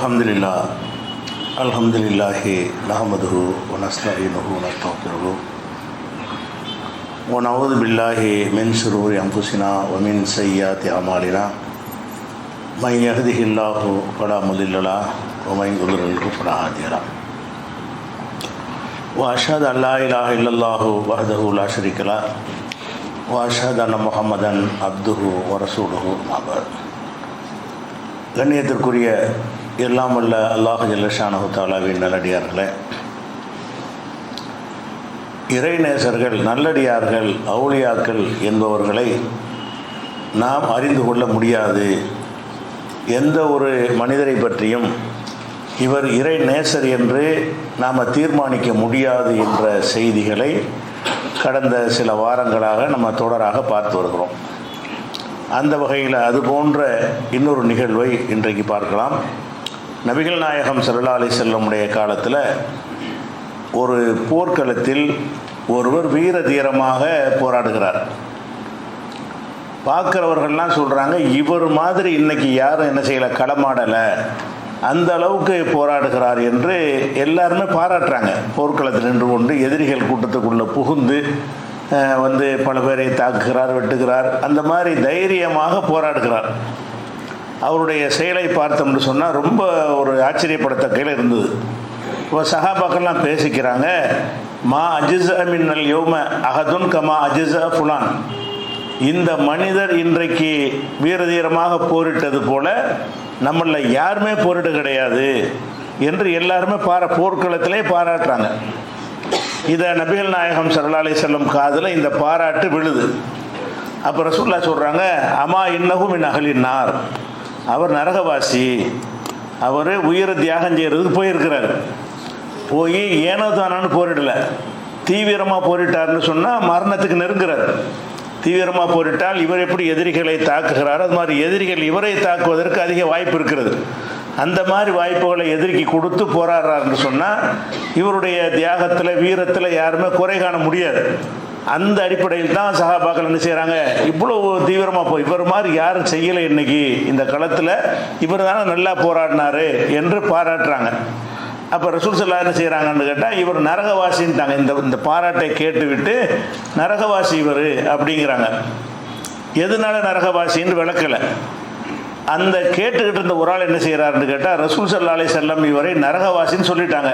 அல்ஹம்துலில்லாஹி நஹ்மதுஹு வ நஸ்தஈனுஹு வ நஸ்தக்ஃபிருஹு வ நஊது பில்லாஹி மின் ஷுரூரி அன்ஃபுஸினா வ மின் ஸய்யிஆத்தி அமாலினா மன் யஹ்திஹில்லாஹு ஃபலா முதில்ல லஹு வ மன் யுضللஹு ஃபலா ஹாதிய லஹு வ அஷ்ஹது அன் லா இலாஹா இல்லல்லாஹு வஹ்தஹு லா ஷரீக லஹு வ அஷ்ஹது அன்ன முஹம்மதன் அப்துஹு வ ரசூலுஹு அம்மா பஅத். கண்ணியத்திற்குரிய எல்லாம் வல்ல அல்லாஹ் ஜல்ல ஷானஹு தஆலாவின் நல்லடியார்களே, இறைநேசர்கள், நல்லடியார்கள், அவுலியாக்கள் என்பவர்களை நாம் அறிந்து கொள்ள முடியாது. எந்த ஒரு மனிதரை பற்றியும் இவர் இறை நேசர் என்று நாம் தீர்மானிக்க முடியாது என்ற செய்திகளை கடந்த சில வாரங்களாக நம்ம தொடராக பார்த்து வருகிறோம். அந்த வகையில் அது போன்ற இன்னொரு நிகழ்வை இன்றைக்கு பார்க்கலாம். நபிகள் நாயகம் ஸல்லல்லாஹு அலைஹி வஸல்லமுடைய காலத்தில் ஒரு போர்க்களத்தில் ஒருவர் வீர தீரமாக போராடுகிறார். பார்க்குறவர்கள்லாம் சொல்கிறாங்க, இவர் மாதிரி இன்றைக்கி யாரும் என்ன செய்யலை, களமாடலை, அந்த அளவுக்கு போராடுகிறார் என்று எல்லாருமே பாராட்டுறாங்க. போர்க்களத்தில் நின்று கொண்டு எதிரிகள் கூட்டத்துக்குள்ளே புகுந்து பல பேரை தாக்குகிறார், வெட்டுகிறார், அந்த மாதிரி தைரியமாக போராடுகிறார். அவருடைய செயலை பார்த்தோம்னு சொன்னால் ரொம்ப ஒரு ஆச்சரியப்படத்தக்கையில் இருந்தது. இப்போ சஹாபாக்கள்லாம் பேசிக்கிறாங்க, மா அஜிஸ மின்னல் யௌம அஹதுன் கமா அஜிஸ ஃபுலான், இந்த மனிதர் இன்றைக்கு வீரதீரமாக போரிட்டது போல நம்மளில் யாருமே போரிட்டு கிடையாது என்று எல்லாருமே போர்க்களத்திலே பாராட்டுறாங்க. இதை நபிகள் நாயகம் ஸல்லல்லாஹு அலைஹி வஸல்லம் காதில் இந்த பாராட்டு விழுது. அப்போ ரசூலுல்லாஹ் சொல்கிறாங்க, அமா இன்னஹு மின் அஹ்லின் நார், அவர் நரகவாசி, அவர் உயிரை தியாகம் செய்கிறதுக்கு போயிருக்கிறார். போய் ஏனோ தானான்னு போரிடலை, தீவிரமாக போரிட்டார்னு சொன்னால் மரணத்துக்கு நெருங்குறார். தீவிரமாக போரிட்டால் இவர் எப்படி எதிரிகளை தாக்குகிறாரோ அது மாதிரி எதிரிகள் இவரை தாக்குவதற்கு அதிக வாய்ப்பு இருக்கிறது. அந்த மாதிரி வாய்ப்புகளை எதிரிக்கு கொடுத்து போராடுறாருன்னு சொன்னால் இவருடைய தியாகத்தில், வீரத்தில் யாருமே குறை காண முடியாது. அந்த அடிப்படையில் தான் சஹாபாக்கள் என்ன செய்கிறாங்க, இவ்வளோ தீவிரமாக இவர் மாதிரி யாரும் செய்யலை, இன்னைக்கு இந்த களத்தில் இவர் தானே நல்லா போராடினார் என்று பாராட்டுறாங்க. அப்போ ரசூல் ஸல்லல்லாஹு என்ன செய்கிறாங்கன்னு கேட்டால், இவர் நரகவாசின்ட்டாங்க. இந்த பாராட்டை கேட்டுவிட்டு நரகவாசி இவர் அப்படிங்கிறாங்க. எதனால நரகவாசின்னு விளக்கலை. அந்த கேட்டுக்கிட்டு இருந்த ஒரு ஆள் என்ன செய்கிறாருன்னு கேட்டால், ரசூல் ஸல்லல்லாஹு அலைஹி வஸல்லம் இவரை நரகவாசின்னு சொல்லிட்டாங்க,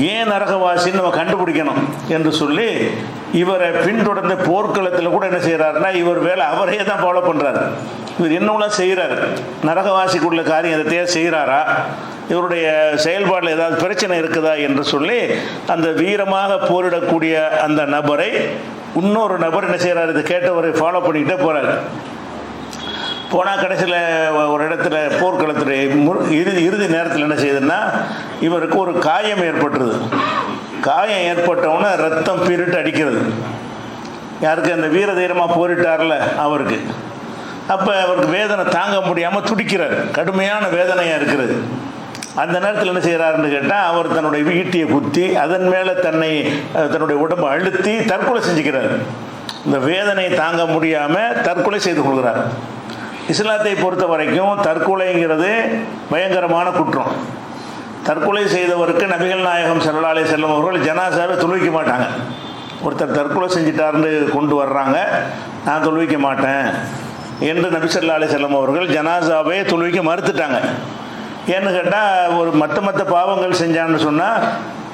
ஏன் நரகவாசின்னு நம்ம கண்டுபிடிக்கணும் என்று சொல்லி இவரை பின்தொடர்ந்த போர்க்களத்தில் கூட என்ன செய்கிறாருன்னா, இவர் வேலை அவரே தான் ஃபாலோ பண்ணுறாரு. இவர் என்னவெல்லாம் செய்கிறார், நரகவாசிக்குள்ள காரியம் எதையே செய்கிறாரா, இவருடைய செயல்பாட்டில் ஏதாவது பிரச்சனை இருக்குதா என்று சொல்லி அந்த வீரமாக போரிடக்கூடிய அந்த நபரை இன்னொரு நபர் என்ன செய்கிறார், இதை கேட்டவரை ஃபாலோ பண்ணிக்கிட்டே போகிறார். போனால் கடைசியில் ஒரு இடத்துல போர்க்களத்துடைய இறுதி நேரத்தில் என்ன செய்யுதுன்னா, இவருக்கு ஒரு காயம் ஏற்பட்டுருது. காயம் ஏற்பட்டவுடனே ரத்தம் பீரிட்டு அடிக்கிறது. யாருக்கு, அந்த வீர தீரமாக போரிட்டார்ல அவருக்கு. அப்போ அவருக்கு வேதனை தாங்க முடியாமல் துடிக்கிறார், கடுமையான வேதனையாக இருக்கிறது. அந்த நேரத்தில் என்ன செய்கிறாருன்னு கேட்டால், அவர் தன்னுடைய ஈட்டியை குத்தி அதன் மேலே தன்னுடைய உடம்பை அழுத்தி தற்கொலை செஞ்சுக்கிறார். இந்த வேதனையை தாங்க முடியாமல் தற்கொலை செய்து கொள்கிறார். இஸ்லாத்தை பொறுத்த வரைக்கும் தற்கொலைங்கிறது பயங்கரமான குற்றம். தற்கொலை செய்தவருக்கு நபிகள் நாயகம் ஸல்லல்லாஹு அலைஹி வஸல்லம் அவர்கள் ஜனாசாவை தொழுவிக்க மாட்டாங்க. ஒருத்தர் தற்கொலை செஞ்சிட்டாருன்னு கொண்டு வர்றாங்க, நான் தொழுவிக்க மாட்டேன் என்று நபி ஸல்லல்லாஹு அலைஹி வஸல்லம் அவர்கள் ஜனாசாவை தொழுவிக்க மறுத்துட்டாங்க. ஏன்னு கேட்டால், ஒரு மற்ற பாவங்கள் செஞ்சான்னு சொன்னால்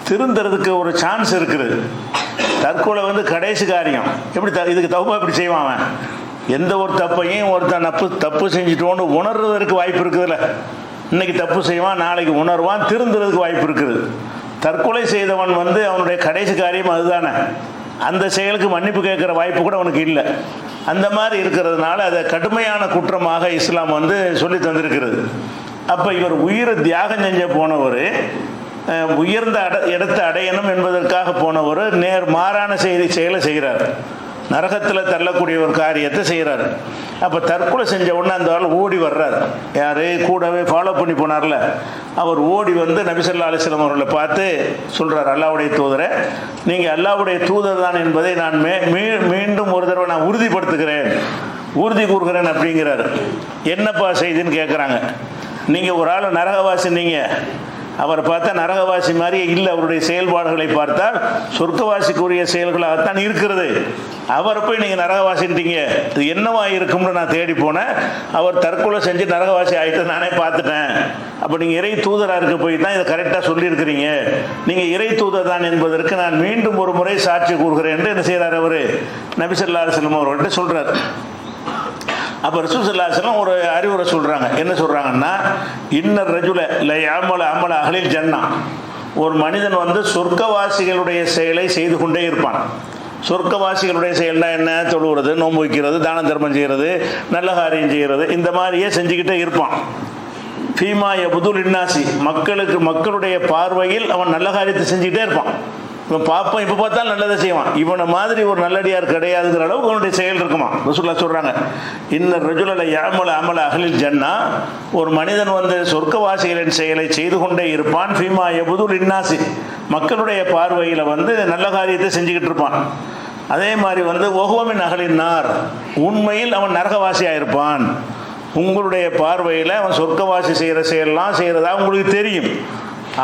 திருந்துறதுக்கு ஒரு சான்ஸ் இருக்குது. தற்கொலை கடைசி காரியம். எப்படி இதுக்கு தௌபா எப்படி செய்வான் அவன்? எந்த ஒரு தப்பையும் ஒருத்தன் தப்பு செஞ்சிட்டோன்னு உணர்றதற்கு வாய்ப்பு இருக்குதுல்ல. இன்னைக்கு தப்பு செய்வான், நாளைக்கு உணர்வான், திருந்துறதுக்கு வாய்ப்பு இருக்குது. தற்கொலை செய்தவன் அவனுடைய கடைசி காரியம் அதுதானே. அந்த செயலுக்கு மன்னிப்பு கேட்குற வாய்ப்பு கூட அவனுக்கு இல்லை. அந்த மாதிரி இருக்கிறதுனால அதை கடுமையான குற்றமாக இஸ்லாம் சொல்லி தந்திருக்கிறது. அப்போ இவர் உயிரை தியாகம் செஞ்ச போனவர், உயர்ந்த இடத்தை அடையணும் என்பதற்காக போனவர் நேர் மாறான செயலை செய்கிறார். நரகத்தில் தள்ளக்கூடிய ஒரு காரியத்தை செய்கிறார். அப்போ தற்கொலை செஞ்ச உடனே அந்த ஆள் ஓடி வர்றார். யார் கூடவே ஃபாலோ பண்ணி போனார்ல, அவர் ஓடி நபி ஸல்லல்லாஹு அலைஹி வஸல்லம் அவர்களை பார்த்து சொல்கிறார், அல்லாஹ்வுடைய தூதரை, நீங்கள் அல்லாஹ்வுடைய தூதர் தான் என்பதை நான் மீண்டும் ஒரு தடவை நான் உறுதி கூறுகிறேன் அப்படிங்கிறார். என்னப்பா செய்தின்னு கேட்குறாங்க. நீங்கள் ஒரு ஆள் நரகவாசினீங்க, அவரை பார்த்தா நரகவாசி மாதிரியே இல்லை, அவருடைய செயல்பாடுகளை பார்த்தால் சொர்க்கவாசிக்குரிய செயல்களாகத்தான் இருக்கிறது. அவரை போய் நீங்கள் நரகவாசின்ட்டீங்க, இது என்னவா இருக்கும்னு நான் தேடி போனேன். அவர் தற்கொலை செஞ்சு நரகவாசி ஆகிட்டு நானே பார்த்துட்டேன். அப்போ நீங்கள் இறை தூதராக இருக்க போய் தான் இதை கரெக்டாக சொல்லியிருக்கிறீங்க, நீங்கள் இறை தூதர் தான் என்பதற்கு நான் மீண்டும் ஒரு முறை சாட்சி கூறுகிறேன் என்று என்ன செய்கிறார் அவர், நபி ஸல்லல்லாஹு அலைஹி வஸல்லம் அவர்கள்ட்ட சொல்கிறார். அப்போ ரசூல் ஸல்லல்லாஹு அலைஹி வஸல்லம் ஒரு அறிவுரை சொல்கிறாங்க. என்ன சொல்கிறாங்கன்னா, இன்னர் ரஜுல லை அமல அமல அஹ்லில் ஜன்னா, ஒரு மனிதன் வந்து சொர்க்கவாசிகளுடைய செயலை செய்து கொண்டே இருப்பான். சொர்க்கவாசிகளுடைய செயல்னா என்ன? தொழுகிறது, நோன்பு வைக்கிறது, தான தர்மம் செய்கிறது, நல்ல காரியம் செய்கிறது, இந்த மாதிரியே செஞ்சுக்கிட்டே இருப்பான். ஃபீமா யபுதுல் இன்னாசி, மக்களுடைய பார்வையில் அவன் நல்ல காரியத்தை செஞ்சுக்கிட்டே இருப்பான். இவன் பார்ப்பான், இப்போ பார்த்தாலும் நல்லதை செய்வான். இவனை மாதிரி ஒரு நல்லடியார் கிடையாதுங்கிற அளவுக்கு அவனுடைய செயல் இருக்குமா. ரசூலுல்லாஹ் சொல்கிறாங்க, இன்னர் ரஜுல யஅமலு அமல அஹ்லில் ஜன்னா, ஒரு மனிதன் வந்து சொர்க்கவாசிகளின் செயலை செய்து கொண்டே இருப்பான். ஃபீமா யபுதுல் இன்னாசி, மக்களுடைய பார்வையில் வந்து நல்ல காரியத்தை செஞ்சுக்கிட்டு இருப்பான். அதே மாதிரி வந்து ஒஹுவமின் அஹ்லின் நார், உண்மையில் அவன் நரகவாசியாக இருப்பான். உங்களுடைய பார்வையில் அவன் சொர்க்கவாசி செய்கிற செயலெல்லாம் செய்கிறதா உங்களுக்கு தெரியும்,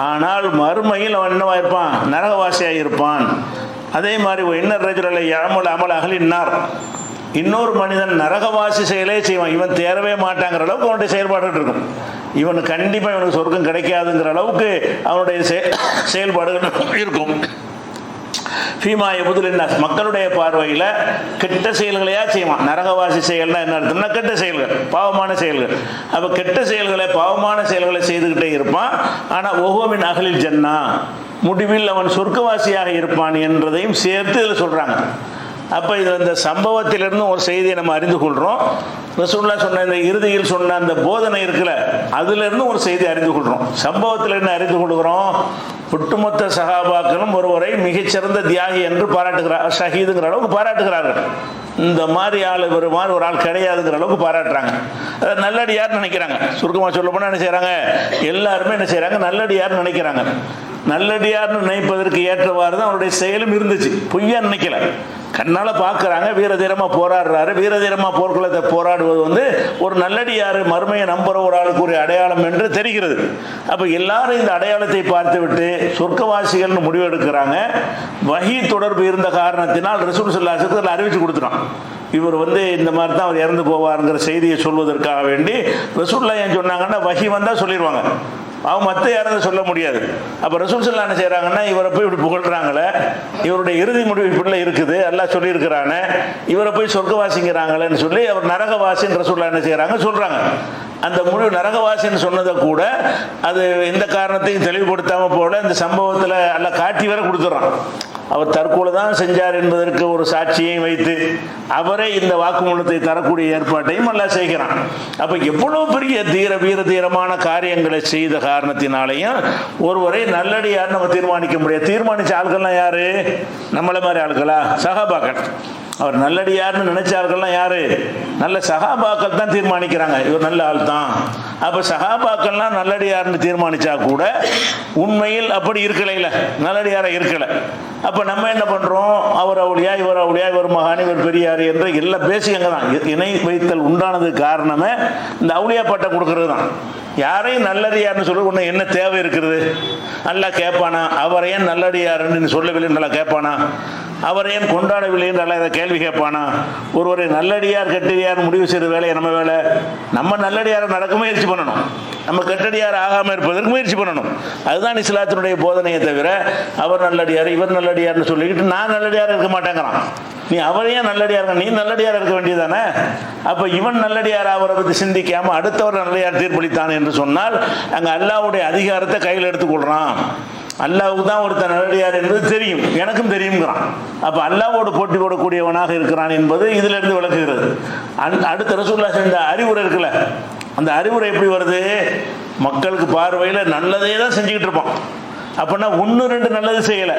ஆனால் மறுமையில் அவன் என்னவா இருப்பான்? நரகவாசியாக இருப்பான். அதே மாதிரி இன்னர் ரஜுல யஅமலு அமல அஹ்லின் நார், இன்னொரு மனிதன் நரகவாசி செயலே செய்வான். இவன் தேரவே மாட்டாங்கிற அளவுக்கு அவனுடைய செயல்பாடுகள் இருக்கும். இவனுக்கு கண்டிப்பாக இவனுக்கு சொர்க்கம் கிடைக்காதுங்கிற அளவுக்கு அவனுடைய செயல்பாடுகள் இருக்கும். ஃபீமா யபுதுல் இன்னாஸ், மக்களுடைய பார்வையில் கெட்ட செயல்களையா செய்வான். நரகவாசி செயல்னா என்ன அர்த்தம்னா கெட்ட செயல்கள், பாவமான செயல்கள். அப்போ கெட்ட செயல்களை, பாவமான செயல்களை செய்துக்கிட்டே இருப்பான். ஆனால் ஒஹுவமின் அஹ்லில் ஜன்னா, முடிவில் அவன் சொர்க்கவாசியாக இருப்பான் என்றதையும் சேர்த்து இதில் சொல்கிறாங்க. அப்போ இது இந்த சம்பவத்திலிருந்து ஒரு செய்தியை நம்ம அறிந்து கொள்கிறோம். ரசூலுல்லாஹ் சொன்ன இந்த இறுதியில் சொன்ன அந்த போதனை இருக்குல்ல, அதிலிருந்து ஒரு செய்தி அறிந்து கொள்கிறோம். சம்பவத்திலிருந்து அறிந்து கொள்கிறோம், ஒட்டுமொத்த சஹாபாக்களும் ஒருவரை மிகச்சிறந்த தியாகி என்று பாராட்டுகிறார், ஷஹீதுங்கிற அளவுக்கு பாராட்டுகிறார்கள். இந்த மாதிரி ஆள் ஒரு மாதிரி ஒரு ஆள் கிடையாதுங்கிற அளவுக்கு பாராட்டுறாங்க. அதை நல்லடியார் நினைக்கிறாங்க. சுருக்கமாக சொல்ல போனால் என்ன செய்கிறாங்க, எல்லாருமே என்ன செய்கிறாங்க, நல்லடியார் நினைக்கிறாங்க. நல்லடியார்னு நினைப்பதற்கு ஏற்றவாறு தான் அவருடைய செயலும் இருந்துச்சு. பொய்யா நினைக்கல, கண்ணால் பார்க்குறாங்க. வீரதீரமாக போராடுறாரு. வீரதீரமாக போர்க்களத்தை போராடுவது வந்து ஒரு நல்லடியார், மறுமையை நம்புகிற ஒரு ஆளுக்கு ஒரு அடையாளம் என்று தெரிகிறது. அப்போ எல்லாரும் இந்த அடையாளத்தை பார்த்து விட்டு சொர்க்கவாசிகள்னு முடிவெடுக்கிறாங்க. வஹி தொடர்பு இருந்த காரணத்தினால் ரசூல் ஸல்லல்லாஹு அலைஹி வஸல்லம் அறிவிச்சு கொடுத்துட்டான். இவர் வந்து இந்த மாதிரி தான் அவர் இறந்து போவாருங்கிற செய்தியை சொல்வதற்காக வேண்டி ரசூலுல்லாஹ் ஏன் சொன்னாங்கன்னா, வஹி வந்தால் சொல்லிடுவாங்க, அவங்க மற்ற யாரும் சொல்ல முடியாது. அப்போ ரசூல் ஸல்லல்லாஹு என்ன செய்கிறாங்கன்னா, இவரை போய் இப்படி புகழ்கிறாங்களே, இவருடைய இறுதி முடிவு இப்படிலாம் இருக்குது, எல்லாம் சொல்லியிருக்கிறானே, இவரை போய் சொர்க்கவாசிங்கிறாங்களேன்னு சொல்லி அவர் நரகவாசின்னு ரசூலுல்லாஹ் என்ன செய்கிறாங்க சொல்கிறாங்க. அந்த முடிவு நரகவாசின்னு சொன்னதை கூட அது எந்த காரணத்தையும் தெளிவுபடுத்தாமல் போல இந்த சம்பவத்தில் எல்லாம் காட்டி வர கொடுத்துட்றான். அவர் தற்கொலை தான் செஞ்சார் என்பதற்கு ஒரு சாட்சியையும் வைத்து அவரே இந்த வாக்குமூலத்தை தரக்கூடிய ஏற்பாட்டையும் எல்லாம் செய்கிறான். அப்போ எவ்வளோ பெரிய வீர தீரமான காரியங்களை செய்த காரணத்தினாலேயும் ஒருவரை நல்லடியார் நம்ம தீர்மானிக்க முடியாது. தீர்மானித்த ஆட்கள்லாம் யாரு? நம்மளை மாதிரி ஆட்களா? சஹாபாக்கள். அவர் நல்லடியார்னு நினைச்ச ஆட்கள்லாம் யாரு? நல்ல சஹாபாக்கள் தான் தீர்மானிக்கிறாங்க, இவர் நல்ல ஆள் தான். அப்போ சஹாபாக்கள்லாம் நல்லடியார்னு தீர்மானிச்சா கூட உண்மையில் அப்படி இருக்கலைல, நல்லடியாராக இருக்கலை. அப்போ நம்ம என்ன பண்ணுறோம், அவர் அவுளியா, இவர் அவுளியா, இவர் மகான், இவர் பெரியார் என்று எல்லாம் பேசி அங்கே தான் இணை வைத்தல் உண்டானதுக்கு காரணமே இந்த அவுளியா பட்டம் கொடுக்கறது தான். யாரையும் நல்லடியார்னு சொல்லி ஒன்று என்ன தேவை இருக்கிறது? நல்லா கேட்பானா? அவரை ஏன் நல்லடியாருன்னு சொல்லவில்லை நல்லா கேட்பானா? அவரை ஏன் கொண்டாடவில்லை என்று நல்லா இதை கேள்வி கேட்பானா? ஒருவரை நல்லடியார் கெட்டடியார் முடிவு செய்கிற வேலையை நம்ம வேலை. நம்ம நல்லடியாரை நடக்க முயற்சி பண்ணணும், நம்ம கெட்டடியார் ஆகாமல் இருப்பதற்கு முயற்சி பண்ணணும். அதுதான் இஸ்லாத்தினுடைய போதனையை தவிர அவர் நல்லடியார், இவர் நல்லடியார்னு சொல்லிக்கிட்டு நான் நல்லடியார் இருக்க மாட்டேங்கிறான். நீ அவரையே நல்லடியார், நீ நல்லடியார் இருக்க வேண்டியதானே? அப்போ இவன் நல்லடியார் அவரை பற்றி சிந்திக்காமல் அடுத்தவர் நல்லடியார் தீர்ப்பளித்தான் என்று சொன்னால் அங்கே அல்லாஹ்வுடைய அதிகாரத்தை கையில் எடுத்துக்கொள்கிறான். அல்லாஹ்வுக்கு தான் ஒருத்தர் நல்லடியார் என்பது தெரியும், எனக்கும் தெரியுங்கிறான். அப்போ அல்லாஹ்வோடு போட்டி போடக்கூடியவனாக இருக்கிறான் என்பது இதிலிருந்து விளக்குகிறது. அடுத்த ரசூலுல்லாஹ் செஞ்ச அறிவுரை இருக்குல்ல, அந்த அறிவுரை எப்படி வருது? மக்களுக்கு பார்வையில் நல்லதே தான் செஞ்சுக்கிட்டு இருப்பான். அப்படின்னா ஒன்று ரெண்டு நல்லது செய்யலை,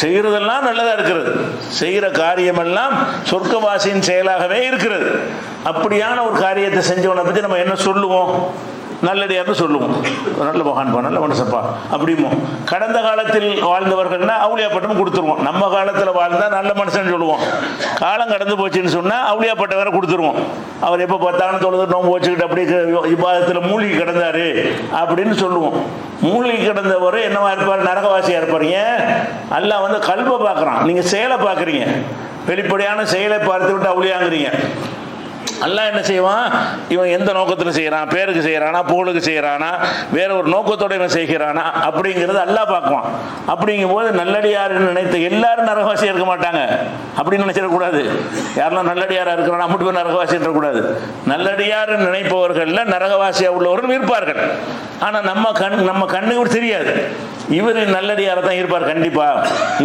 செய்கிறதெல்லாம் நல்லதாக இருக்கிறது, செய்கிற காரியமெல்லாம் சொர்க்கவாசியின் செயலாகவே இருக்கிறது. அப்படியான ஒரு காரியத்தை செஞ்சவனை பற்றி நம்ம என்ன சொல்லுவோம்? நல்லடியார்னு சொல்லுவோம். நல்ல மகான்பா, நல்ல மனுஷப்பா அப்படிமோ. கடந்த காலத்தில் வாழ்ந்தவர்கள்னா அவுளியா பட்டம் கொடுத்துருவோம். நம்ம காலத்தில் வாழ்ந்தா நல்ல மனுஷன் சொல்லுவோம். காலம் கடந்து போச்சுன்னு சொன்னால் அவுளியா பட்டம் வேற கொடுத்துருவோம். அவர் எப்போ பார்த்தாலும் தொழுது நோம்பு வச்சுக்கிட்டு அப்படி இபாதத்தில் மூழ்கி கிடந்தாரு அப்படின்னு சொல்லுவோம். மூழ்கி கிடந்தவர் என்னவா இருப்பார்? நரகவாசியா இருப்பாருங்க. அல்லாஹ் வந்து கல்பை பார்க்குறான், நீங்கள் செயலை பார்க்குறீங்க. வெளிப்படையான செயலை பார்த்து விட்டு அவுளியாங்கிறீங்க. அல்லாஹ் என்ன செய்வான்? இவன் எந்த நோக்கத்தில் செய்கிறான், பேருக்கு செய்கிறானா, புகழுக்கு செய்கிறானா, வேற ஒரு நோக்கத்தோடு இவன் செய்கிறானா அப்படிங்கிறது அல்லாஹ் பார்க்குவான். அப்படிங்கும்போது நல்லடியாருன்னு நினைத்த எல்லாரும் நரகவாசியாக இருக்க மாட்டாங்க. அப்படின்னு நினைச்சிடக்கூடாது. யாரெல்லாம் நல்லடியாராக இருக்கிறானா அப்படி போய் நரகவாசி இருக்கக்கூடாது. நல்லடியாருன்னு நினைப்பவர்களில் நரகவாசியாக உள்ளவர்கள் இருப்பார்கள். ஆனால் நம்ம கண்ணுக்கு தெரியாது. இவர் நல்லடியார தான் இருப்பார் கண்டிப்பா.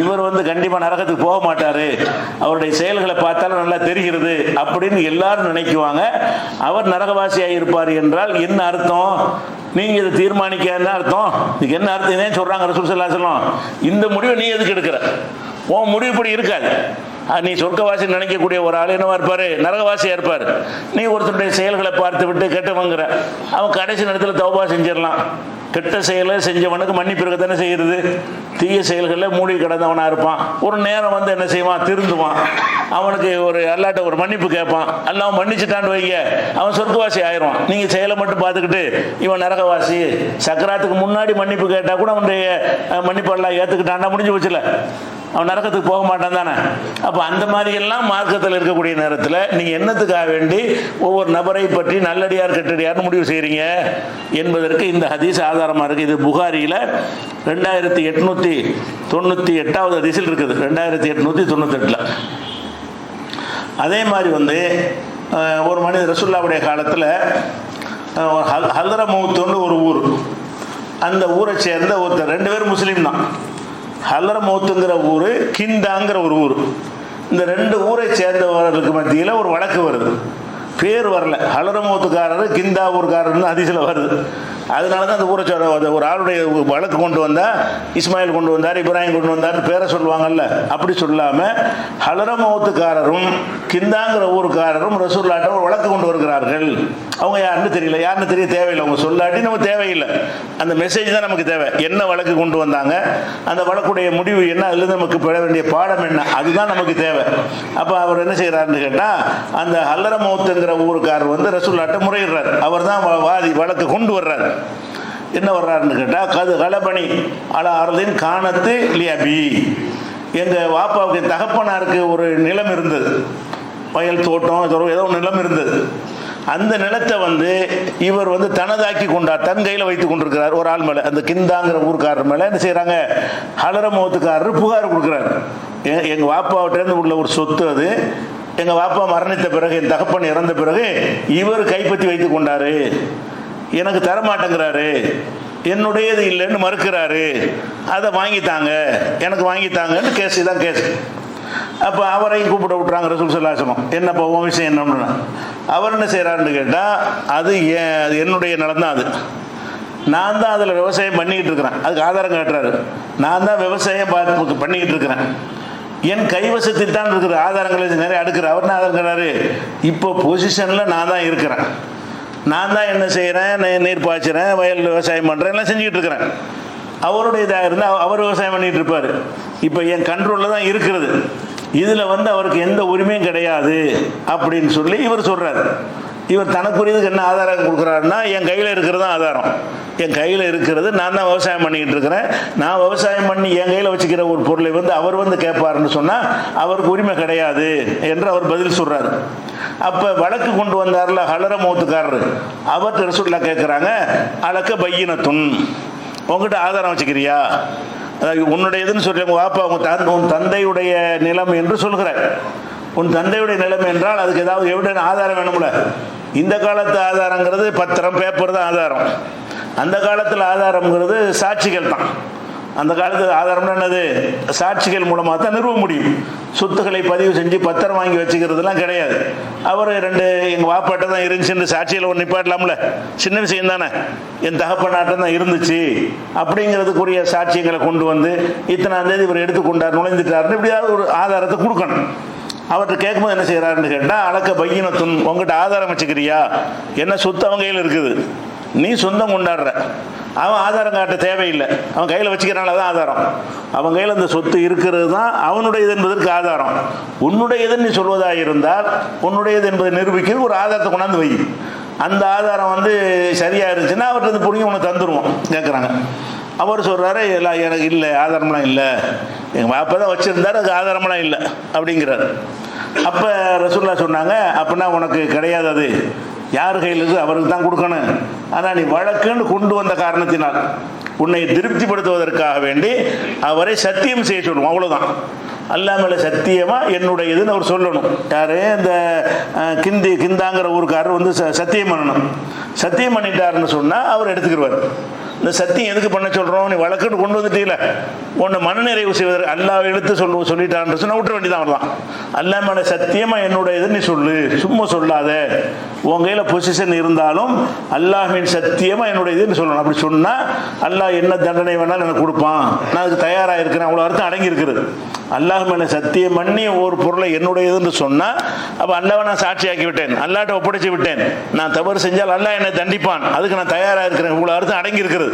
இவர் வந்து கண்டிப்பா நரகத்துக்கு போக மாட்டாரு, அவருடைய செயல்களை பார்த்தாலும் நல்லா தெரிகிறது அப்படின்னு எல்லாரும் நினைக்குவாங்க. அவர் நரகவாசியாக இருப்பார் என்றால் என்ன அர்த்தம்? நீங்க இதை தீர்மானிக்க என்ன அர்த்தம்? இதுக்கு என்ன அர்த்தம்? இதே சொல்றாங்க ரசூல் ஸல்லல்லாஹு அலைஹி வஸல்லம். இந்த முடிவை நீ எதுக்கு எடுக்கிற? உன் முடிவு இப்படி இருக்காது. நீ சொர்க்கவாசி நினைக்கக்கூடிய ஒரு ஆள் என்னவா இருப்பாரு? நரகவாசியா இருப்பார். நீ ஒருத்தருடைய செயல்களை பார்த்து விட்டு கெட்டவங்கிற, அவன் கடைசி நேரத்தில் தௌபா செஞ்சிடலாம். கெட்ட செயலை செஞ்சவனுக்கு மன்னிப்பு இருக்க தானே செய்கிறது. தீய செயல்களில் மூழ்கி கிடந்தவனாக இருப்பான். ஒரு நேரம் வந்து என்ன செய்வான்? திருந்துவான். அவனுக்கு ஒரு அல்லாட்ட ஒரு மன்னிப்பு கேட்பான். அல்லாஹ் மன்னிச்சுட்டான்னு வைங்க, அவன் சொர்க்கவாசி ஆயிடுவான். நீங்கள் செயலை மட்டும் பார்த்துக்கிட்டு இவன் நரகவாசி, சக்கராத்துக்கு முன்னாடி மன்னிப்பு கேட்டால் கூட அவனுடைய மன்னிப்பு எல்லாம் ஏற்றுக்கிட்டான்னா முடிஞ்சு போச்சுல, அவன் நரகத்துக்கு போக மாட்டான் தானே. அப்போ அந்த மாதிரி எல்லாம் மார்க்கத்தில் இருக்கக்கூடிய நேரத்தில் நீங்கள் என்னத்துக்காக வேண்டி ஒவ்வொரு நபரை பற்றி நல்லடியார் கெட்டடியார்னு முடிவு செய்கிறீங்க என்பதற்கு இந்த ஹதீஸ் ஆதாரமாக இருக்குது. இது புகாரியில் 2898வது ஹதீஸில் இருக்குது. 2898. அதே மாதிரி வந்து ஒரு மனிதர் ரசூலுல்லாஹ்வுடைய காலத்தில் ஹல்ரமௌத்துன்னு ஒரு ஊர், அந்த ஊரை சேர்ந்த ஒருத்தர், 2 பேரும் முஸ்லீம் தான். ஹல்ரமௌத்துங்கிற ஊர், கிந்தாங்கிற ஒரு ஊர். இந்த 2 ஊரை சேர்ந்தவர்களுக்கு மத்தியில் ஒரு வழக்கு வருது. பேர் வரல, ஹல்ரமௌத்துக்காரர் கிந்தா ஊர்காரர்னு ஹதீஸில் வருது. அதனால தான் அந்த ஊரை ஒரு ஆளுடைய வழக்கு கொண்டு வந்தால் இஸ்மாயில் கொண்டு வந்தார், இப்ராஹிம் கொண்டு வந்தார் பேரை சொல்லுவாங்கல்ல, அப்படி சொல்லாமல் ஹல்ரமௌத்துக்காரரும் கிந்தாங்கிற ஊருக்காரரும் ரசூலுல்லாஹ்ட்ட ஒரு வழக்கு கொண்டு வருகிறார்கள். அவங்க யாருன்னு தெரியல, யாருன்னு தெரிய தேவையில்லை. அவங்க சொல்லாட்டி நம்ம தேவையில்லை, அந்த மெசேஜ் தான் நமக்கு தேவை. என்ன வழக்கு கொண்டு வந்தாங்க, அந்த வழக்குடைய முடிவு என்ன, அதுலேருந்து நமக்கு பெற வேண்டிய பாடம் என்ன, அதுதான் நமக்கு தேவை. அப்போ அவர் என்ன செய்கிறாருன்னு கேட்டால், அந்த ஹல்ரமௌத்துங்கிற ஊருக்காரர் வந்து ரசூலுல்லாஹ்ட்ட முறையிடுறார். அவர் தான் வாதி, வழக்கு கொண்டு வர்றார். என்ன வர்றாருன்னு கேட்டால், கது கலபணி அலா அருளின் காணத்து லியபி, எங்கள் வாப்பாவுக்கு தகப்பனாருக்கு ஒரு நிலம் இருந்தது, வயல் தோட்டம் ஏதோ ஒரு நிலம் இருந்தது. அந்த நிலத்தை வந்து இவர் வந்து தனதாக்கி கொண்டார், தன் கையில் வைத்து கொண்டிருக்கிறார். ஒரு ஆள் மேலே, அந்த கிந்தாங்கிற ஊருக்காரர் மேலே என்ன செய்கிறாங்க, ஹல்ரமௌத்துக்காரர் புகார் கொடுக்குறாரு. எங்கள் வாப்பாவிட்டேருந்து உள்ள ஒரு சொத்து அது, எங்கள் வாப்பா மரணித்த பிறகு, என் தகப்பன் இறந்த பிறகு இவர் கைப்பற்றி வைத்து கொண்டாரு, எனக்கு தரமாட்டேங்கிறாரு, என்னுடையது இல்லைன்னு மறுக்கிறாரு, அதை வாங்கித்தாங்க, எனக்கு வாங்கித்தாங்கன்னு கேஸ் தான் கேஸ். அப்போ அவரையும் கூப்பிட விட்டுறாங்க ரசூல் ஸல்லல்லாஹு அலைஹி வஸல்லம். என்னப்பா உன் விஷயம் என்னன்னு. அவர் என்ன செய்கிறாருன்னு கேட்டால், அது என்னுடைய நிலம் தான், அது நான் தான் அதில் விவசாயம் பண்ணிக்கிட்டு இருக்கிறேன், அதுக்கு ஆதாரம் காட்டுறாரு. நான் தான் விவசாயம் பண்ணிக்கிட்டு இருக்கிறேன், என் கைவசத்தில் தான் இருக்கிற ஆதாரங்கள் நிறைய அடுக்கிற. அவர் என்ன ஆதாரம் காட்டுறாரு, இப்போ பொசிஷனில் நான் தான் இருக்கிறேன், நான் தான் என்ன செய்கிறேன், நீர் பாய்ச்சுறேன், வயல் விவசாயம் பண்ணுறேன், எல்லாம் செஞ்சுக்கிட்டு இருக்கிறேன். அவருடைய இதாக இருந்தால் அவர் விவசாயம் பண்ணிகிட்டு இருப்பார். இப்போ என் கண்ட்ரோலில் தான் இருக்கிறது, இதில் வந்து அவருக்கு எந்த உரிமையும் கிடையாது அப்படின்னு சொல்லி இவர் சொல்கிறார். இவர் தனக்குரியதுக்கு என்ன ஆதாரம் கொடுக்குறாருன்னா, என் கையில் இருக்கிறது தான் ஆதாரம், என் கையில் இருக்கிறது, நான் தான் விவசாயம் பண்ணிக்கிட்டு இருக்கிறேன், நான் விவசாயம் பண்ணி என் கையில் வச்சுக்கிற ஒரு பொருளை வந்து அவர் வந்து கேட்பாருன்னு சொன்னால் அவருக்கு உரிமை கிடையாது என்று அவர் பதில் சொல்கிறார். அப்போ வழக்கு கொண்டு வந்தார்ல ஹல்ரமௌத்துக்காரர், அவர்கிட்ட ரசூலுல்லாஹ் கேட்குறாங்க, அலக்க பையினத்துன், உங்ககிட்ட ஆதாரம் வச்சுக்கிறியா, அதாவது உன்னுடையதுன்னு சொல்லி உங்கள் வாப்பா உன் தந்தையுடைய நிலம் என்று சொல்கிறார். உன் தந்தையுடைய நிலம் என்றால் அதுக்கு ஏதாவது எவிடன்ஸ் ஆதாரம் வேணும்ல. இந்த காலத்து ஆதாரங்கிறது பத்திரம், பேப்பர் தான் ஆதாரம். அந்த காலத்தில் ஆதாரங்கிறது சாட்சிகள் தான். அந்த காலத்தில் ஆதாரம்னா என்னது, சாட்சிகள் மூலமாக தான் நிறுவ முடியும். சொத்துக்களை பதிவு செஞ்சு பத்திரம் வாங்கி வச்சுக்கிறதுலாம் கிடையாது. அவர் 2 எங்கள் வாப்பாட்ட தான் இருந்துச்சுன்னு சாட்சியில் ஒன்று நிப்பாட்டலாம்ல, சின்ன விஷயம் தானே. என் தகப்பனாட்டம் தான் இருந்துச்சு அப்படிங்கிறதுக்குரிய சாட்சியங்களை கொண்டு வந்து இத்தனாம் தேதி இவர் எடுத்துக்கொண்டார், நுழைந்துட்டாருன்னு இப்படியாவது ஒரு ஆதாரத்தை கொடுக்கணும். அவர்கிட்ட கேட்கும்போது என்ன செய்கிறாருன்னு கேட்டால், அலக்க பையினத்துன், உங்ககிட்ட ஆதாரம் வச்சுக்கிறியா, என்ன சொத்து அவங்க கையில் இருக்குது, நீ சொந்தம் கொண்டாடுற, அவன் ஆதாரம் காட்ட தேவையில்லை, அவன் கையில் வச்சுக்கிறனால தான் ஆதாரம். அவன் கையில் அந்த சொத்து இருக்கிறது தான் அவனுடையது என்பதற்கு ஆதாரம். உன்னுடையதுன்னு நீ சொல்வதாக இருந்தால் உன்னுடையது என்பதை நிரூபிக்கிறது ஒரு ஆதாரத்தை கொண்டாந்து வை. அந்த ஆதாரம் சரியாக இருந்துச்சுன்னா அவர்கிட்ட புரிஞ்சு உனக்கு தந்துடுவோம் கேட்குறாங்க. அவர் சொல்கிறாரு, இல்லை எனக்கு இல்லை, ஆதாரம்லாம் இல்லை, எங்கள் பாப்பா தான் வச்சுருந்தாரு, அதுக்கு ஆதாரம்லாம் இல்லை அப்படிங்கிறார். அப்போ ரசூல்லா சொன்னாங்க, அப்படின்னா உனக்கு கிடையாது, அது யார் கையில் இருக்குது அவருக்கு தான் கொடுக்கணும். ஆனால் நீ வழக்குன்னு கொண்டு வந்த காரணத்தினால் உன்னை திருப்திப்படுத்துவதற்காக வேண்டி அவரை சத்தியம் செய்ய சொல்லுவோம், அவ்வளோதான். அல்லாஹ் மேலே சத்தியமாக என்னுடையதுன்னு அவர் சொல்லணும். யார்? இந்த கிந்தாங்கிற ஊருக்காரர் சத்தியம் பண்ணணும். சத்தியம் பண்ணிட்டாருன்னு சொன்னால் அவர் எடுத்துக்கிடுவார். இந்த சத்தியம் எதுக்கு பண்ண சொல்கிறோம்? நீ வழக்குன்னு கொண்டு வந்துட்டீல, உன்னை மனநிறைவு செய்வதற்கு அல்லாஹ் எடுத்து சொல்லிட்டான்னு சொன்னால் விட்டுற வேண்டியதான். அவர் தான் அல்லாஹ் மேலே சத்தியமாக என்னுடையது நீ சொல்லு, சும்மா சொல்லாத. உன் கையில் பொசிஷன் இருந்தாலும் அல்லாஹ்வின் சத்தியமாக என்னுடையதுன்னு சொல்லணும். அப்படி சொன்னால் அல்லாஹ் என்ன தண்டனை வேணாலும் எனக்கு கொடுப்பான், நான் அதுக்கு தயாராக இருக்கிறேன், அவ்வளோ அர்த்தம் அடங்கி இருக்கிறது. அல்லாஹ் மேலே சத்தியம் பண்ணி ஒரு பொருளை என்னுடையதுன்னு சொன்னால் அப்போ அல்லாஹ்வை நான் சாட்சியாக்கி விட்டேன், அல்லாஹ்ட்ட ஒப்படைச்சு விட்டேன். நான் தவறு செஞ்சால் அல்லாஹ் என்னை தண்டிப்பான், அதுக்கு நான் தயாராக இருக்கிறேன், இவ்வளோ அர்த்தம் அடங்கி இருக்கிறது.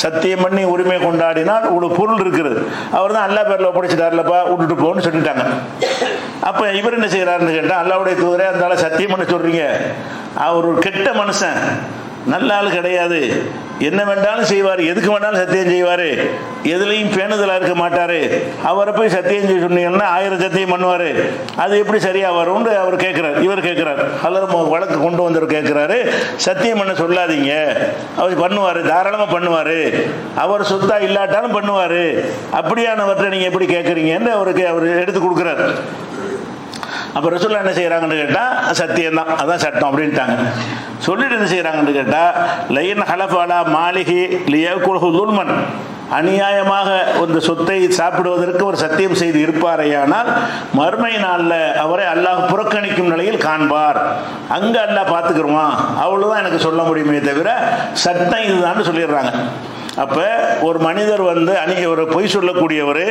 சத்தியம் பண்ணி உரிமை கொண்டாடினால் இவ்வளோ பொருள் இருக்குது. அவர் தான் அல்லாஹ் பேரில் ஒப்படைச்சிட்டார்லப்பா, விட்டுட்டு போன்னு சொல்லிட்டாங்க. அப்போ இவர் என்ன செய்கிறாருன்னு கேட்டால், அல்லாஹ்வுடைய தூதரே அந்த சத்தியம் பண்ண சொல்கிறீங்க, அவர் ஒரு கெட்ட மனுஷன், நல்ல ஆள் கிடையாது, என்ன வேண்டாலும் செய்வார், எதுக்கு வேண்டாலும் சத்தியம் செய்வார், எதுலையும் பேணுதலாக இருக்க மாட்டார், அவரை போய் சத்தியம் செய்ய சொன்னீங்கன்னா 1000 சத்தியம் பண்ணுவார், அது எப்படி சரியாக வரும்னு அவர் கேட்குறார். இவர் கேட்குறார், அல்லது வழக்கு கொண்டு வந்தவர் கேட்குறாரு, சத்தியம் பண்ண சொல்லாதீங்க, அவர் பண்ணுவார், தாராளமாக பண்ணுவார், அவர் சொத்தா இல்லாட்டாலும் பண்ணுவார், அப்படியானவற்றை நீங்கள் எப்படி கேட்குறீங்கன்னு அவர் எடுத்து கொடுக்குறாரு. அப்போ ரசூல்லா என்ன செய்கிறாங்கன்னு கேட்டால், சத்தியம்தான், அதான் சட்டம் அப்படின்ட்டாங்க. சொல்லிட்டு என்ன செய்கிறாங்கன்னு கேட்டால், லைன் ஹலஃபாலா மாளிகை லியகுல்ஹு துல்மன், அநியாயமாக ஒரு சொத்தை சாப்பிடுவதற்கு ஒரு சத்தியம் செய்து இருப்பாரையானால் மறுமை நாளில் அவரை அல்லாஹ் புறக்கணிக்கும் நிலையில் காண்பார், அங்கே அல்லாஹ் பார்த்துக்கிருவான், அவ்வளோதான் எனக்கு சொல்ல முடியுமே தவிர சட்டம் இதுதான் சொல்லிடுறாங்க. அப்போ ஒரு மனிதர் ஒரு பொய் சொல்லக்கூடியவர்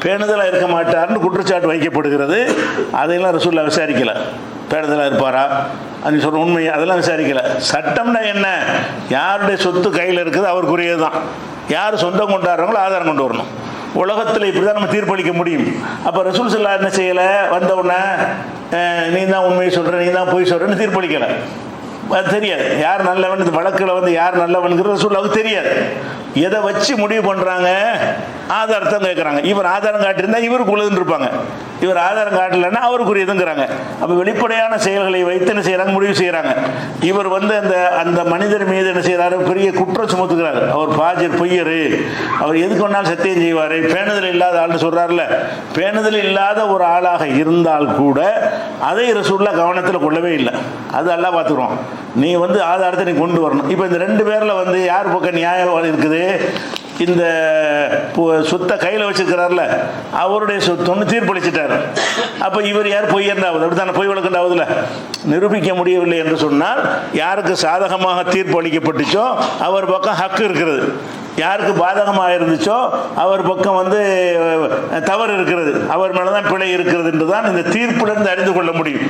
பேணுதலாக இருக்க மாட்டார்னு குற்றச்சாட்டு வைக்கப்படுகிறது. அதையெல்லாம் ரசூல்லா விசாரிக்கலை. பேணுதலாக இருப்பாரா அது சொல்ற உண்மை, அதெல்லாம் விசாரிக்கலை. சட்டம்னா என்ன? யாருடைய சொத்து கையில் இருக்குது அவருக்குரியது தான். யார் சொந்தம் கொண்டாடுறாங்களோ ஆதாரம் கொண்டு வரணும். உலகத்தில் இப்படி தான் நம்ம தீர்ப்பளிக்க முடியும். அப்போ ரசூல் ஸல்லல்லாஹு அலைஹி வஸல்லம் என்ன செய்யலை? வந்தவுடனே நீ தான் உண்மையை சொல்கிற, நீ தான் பொய் சொல்கிறேன்னு தீர்ப்பளிக்கலை. அது தெரியாது. யார் நல்லவன், இந்த வழக்கில் யார் நல்லவனுங்கிறது ரசூலுல்லாஹ்வுக்கு தெரியாது. எதை வச்சு முடிவு பண்ணுறாங்க? ஆதாரத்தை கேட்குறாங்க. இவர் ஆதாரம் காட்டியிருந்தால் இவருக்கு உள்ளதுன்னு இருப்பாங்க, இவர் ஆதாரம் காட்டலைன்னா அவருக்குரியதுங்கிறாங்க. அப்போ வெளிப்படையான செயல்களை வைத்து என்ன செய்கிறாங்க? முடிவு செய்கிறாங்க. இவர் அந்த மனிதர் மீது என்ன செய்கிறாரு? பெரிய குற்றம் சுமத்துக்கிறார். அவர் பாஜர், பொய்யர், அவர் எதுக்கு வேணாலும் சத்தியம் செய்வார், பேணுதல் இல்லாத ஆள்னு சொல்கிறார்ல. பேணுதல் இல்லாத ஒரு ஆளாக இருந்தால் கூட அதை ரசூலுல்லாஹ் கவனத்தில் கொள்ளவே இல்லை. அது அல்லாஹ் பார்த்துக்குறோம். நீ ஆதாரத்தை நீ கொண்டு வரணும். இப்போ இந்த 2 பேரில் யார் பக்கம் நியாயம் இருக்குது? இந்த சொத்தை கையில் வச்சிருக்கிறார்ல, அவருடைய சொத்துன்னு தீர்ப்பளிச்சிட்டார். அப்போ இவர் யார்? பொய்யர்ண்டாவது. அப்படி தானே பொய் வழக்குண்டாவதுல நிரூபிக்க முடியவில்லை என்று சொன்னால் யாருக்கு சாதகமாக தீர்ப்பு அளிக்கப்பட்டுச்சோ அவர் பக்கம் ஹக்கு இருக்கிறது, யாருக்கு பாதகமாக இருந்துச்சோ அவர் பக்கம் தவறு இருக்கிறது, அவர் மேலே தான் பிழை இருக்கிறது என்று தான் இந்த தீர்ப்பிலிருந்து அறிந்து கொள்ள முடியும்.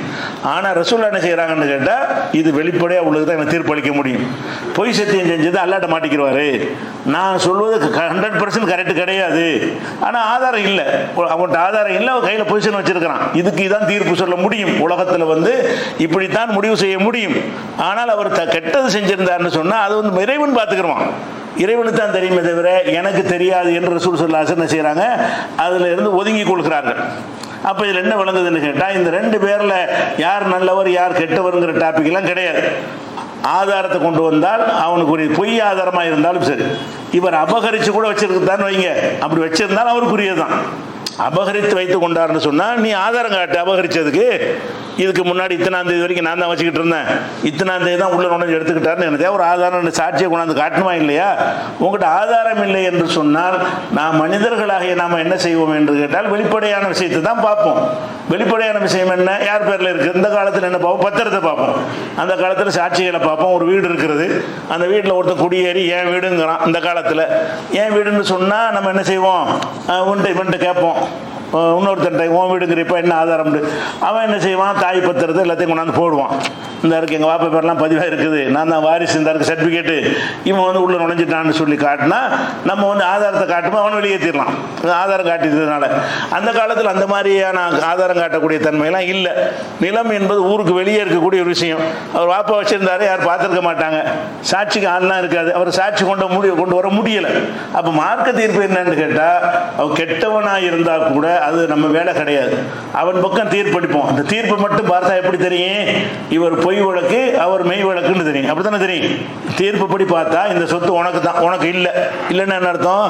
ஆனால் ரசூலுல்லாஹ் என்ன செய்கிறாங்கன்னு கேட்டால், இது வெளிப்படையாக உள்ளது தான் எனக்கு தீர்ப்பு அளிக்க முடியும். பொய் சத்தியம் செஞ்சது அல்லாஹ்ட்ட மாட்டிக்கிடுவார், நான் சொல்வது 100% கரெக்டு கிடையாது, ஆனால் ஆதாரம் இல்லை, அவன்கிட்ட ஆதாரம் இல்லை, அவன் கையில் பொசிஷன் வச்சிருக்கிறான், இதுக்கு இதான் தீர்ப்பு சொல்ல முடியும். உலகத்தில் இப்படித்தான் முடிவு செய்ய முடியும். ஆனால் அவர் கெட்டது செஞ்சிருந்தார்னு சொன்னால் அது இறைவன் பார்த்துக்கிடுவான், இறைவனுக்கு தான் தெரியுமே தவிர எனக்கு தெரியாது என்று ரசூல் ஸல்லல்லாஹு அலைஹி வஸல்லம் என்ன செய்கிறாங்க? அதில் இருந்து ஒதுங்கி கொள்கிறார்கள். அப்போ இதில் என்ன விளங்குதுன்னு கேட்டால், இந்த 2 பேரில் யார் நல்லவர் யார் கெட்டவருங்கிற டாபிக்லாம் கிடையாது. ஆதாரத்தை கொண்டு வந்தால் அவனுக்குரிய பொய் ஆதாரமாக இருந்தாலும் சரி, இவர் அபகரித்து கூட வச்சிருக்குதான்னு வைங்க, அப்படி வச்சிருந்தாலும் அவருக்குரியதுதான். அபகரித்து வைத்து கொண்டாருன்னு சொன்னால் நீ ஆதாரம் காட்டு அபகரித்ததுக்கு. இதுக்கு முன்னாடி இத்தனாம் தேதி வரைக்கும் நான் தான் வச்சுக்கிட்டு இருந்தேன், இத்தனாம் தேதி தான் உள்ள நுழைஞ்சு எடுத்துக்கிட்டாருன்னு எனக்கு ஒரு ஆதாரம் சாட்சியை கொண்டாந்து காட்டணுமா இல்லையா? உங்கள்கிட்ட ஆதாரம் இல்லை என்று சொன்னால் நாம் மனிதர்களாகிய நாம் என்ன செய்வோம் என்று கேட்டால் வெளிப்படையான விஷயத்தை தான் பார்ப்போம். வெளிப்படையான விஷயம் என்ன? யார் பேரில் இருக்குது? இந்த காலத்தில் என்ன பார்ப்போம்? பத்திரத்தை பார்ப்போம். அந்த காலத்தில் சாட்சிகளை பார்ப்போம். ஒரு வீடு இருக்கிறது, அந்த வீட்டில் ஒருத்தர் குடியேறி என் வீடுங்கிறான். இந்த காலத்தில் என் வீடுன்னு சொன்னால் நம்ம என்ன செய்வோம்? இவன்ட்டு கேட்போம், இன்னொருத்தன் உன் வீடுங்கிறப்ப என்ன ஆதாரம், அவன் என்ன செய்வான், தாய் பத்திரத்தை எல்லாத்தையும் கொண்டாந்து போடுவான். இந்த இருக்கு எங்கள் வாப்பா பேர்லாம் பதிவாக இருக்குது, நான் தான் வாரிசு, இந்த இருக்கு சர்டிஃபிகேட்டு, இவன் வந்து உள்ளே நுழைஞ்சிட்டான்னு சொல்லி காட்டினா நம்ம வந்து ஆதாரத்தை காட்டும்போது அவனை வெளியேற்றிடலாம், ஆதாரம் காட்டியதுனால. அந்த காலத்தில் அந்த மாதிரியான ஆதாரம் காட்டக்கூடிய தன்மையெல்லாம் இல்லை. நிலம் என்பது ஊருக்கு வெளியே இருக்கக்கூடிய ஒரு விஷயம். அவர் வாப்பா வச்சிருந்தாரு, யார் பார்த்துருக்க மாட்டாங்க, சாட்சிக்கு ஆள்லாம் இருக்காது, அவர் சாட்சி கொண்டு வர முடியலை. அப்போ மார்க்க தீர்ப்பு என்னன்னு கேட்டால், அவன் கெட்டவனாக இருந்தால் கூட அது நம்ம வேலை கிடையாது, அவன் பக்கம் தீர்ப்பளிப்போம். அந்த தீர்ப்பை மட்டும் பார்த்தா எப்படி தெரியும், இவர் பொய் வழக்கு அவர் மெய் வழக்குன்னு தெரியும், அப்படித்தானே தெரியும். தீர்ப்புப்படி பார்த்தா இந்த சொத்து உனக்கு தான், உனக்கு இல்லை, இல்லைன்னு என்ன அர்த்தம்,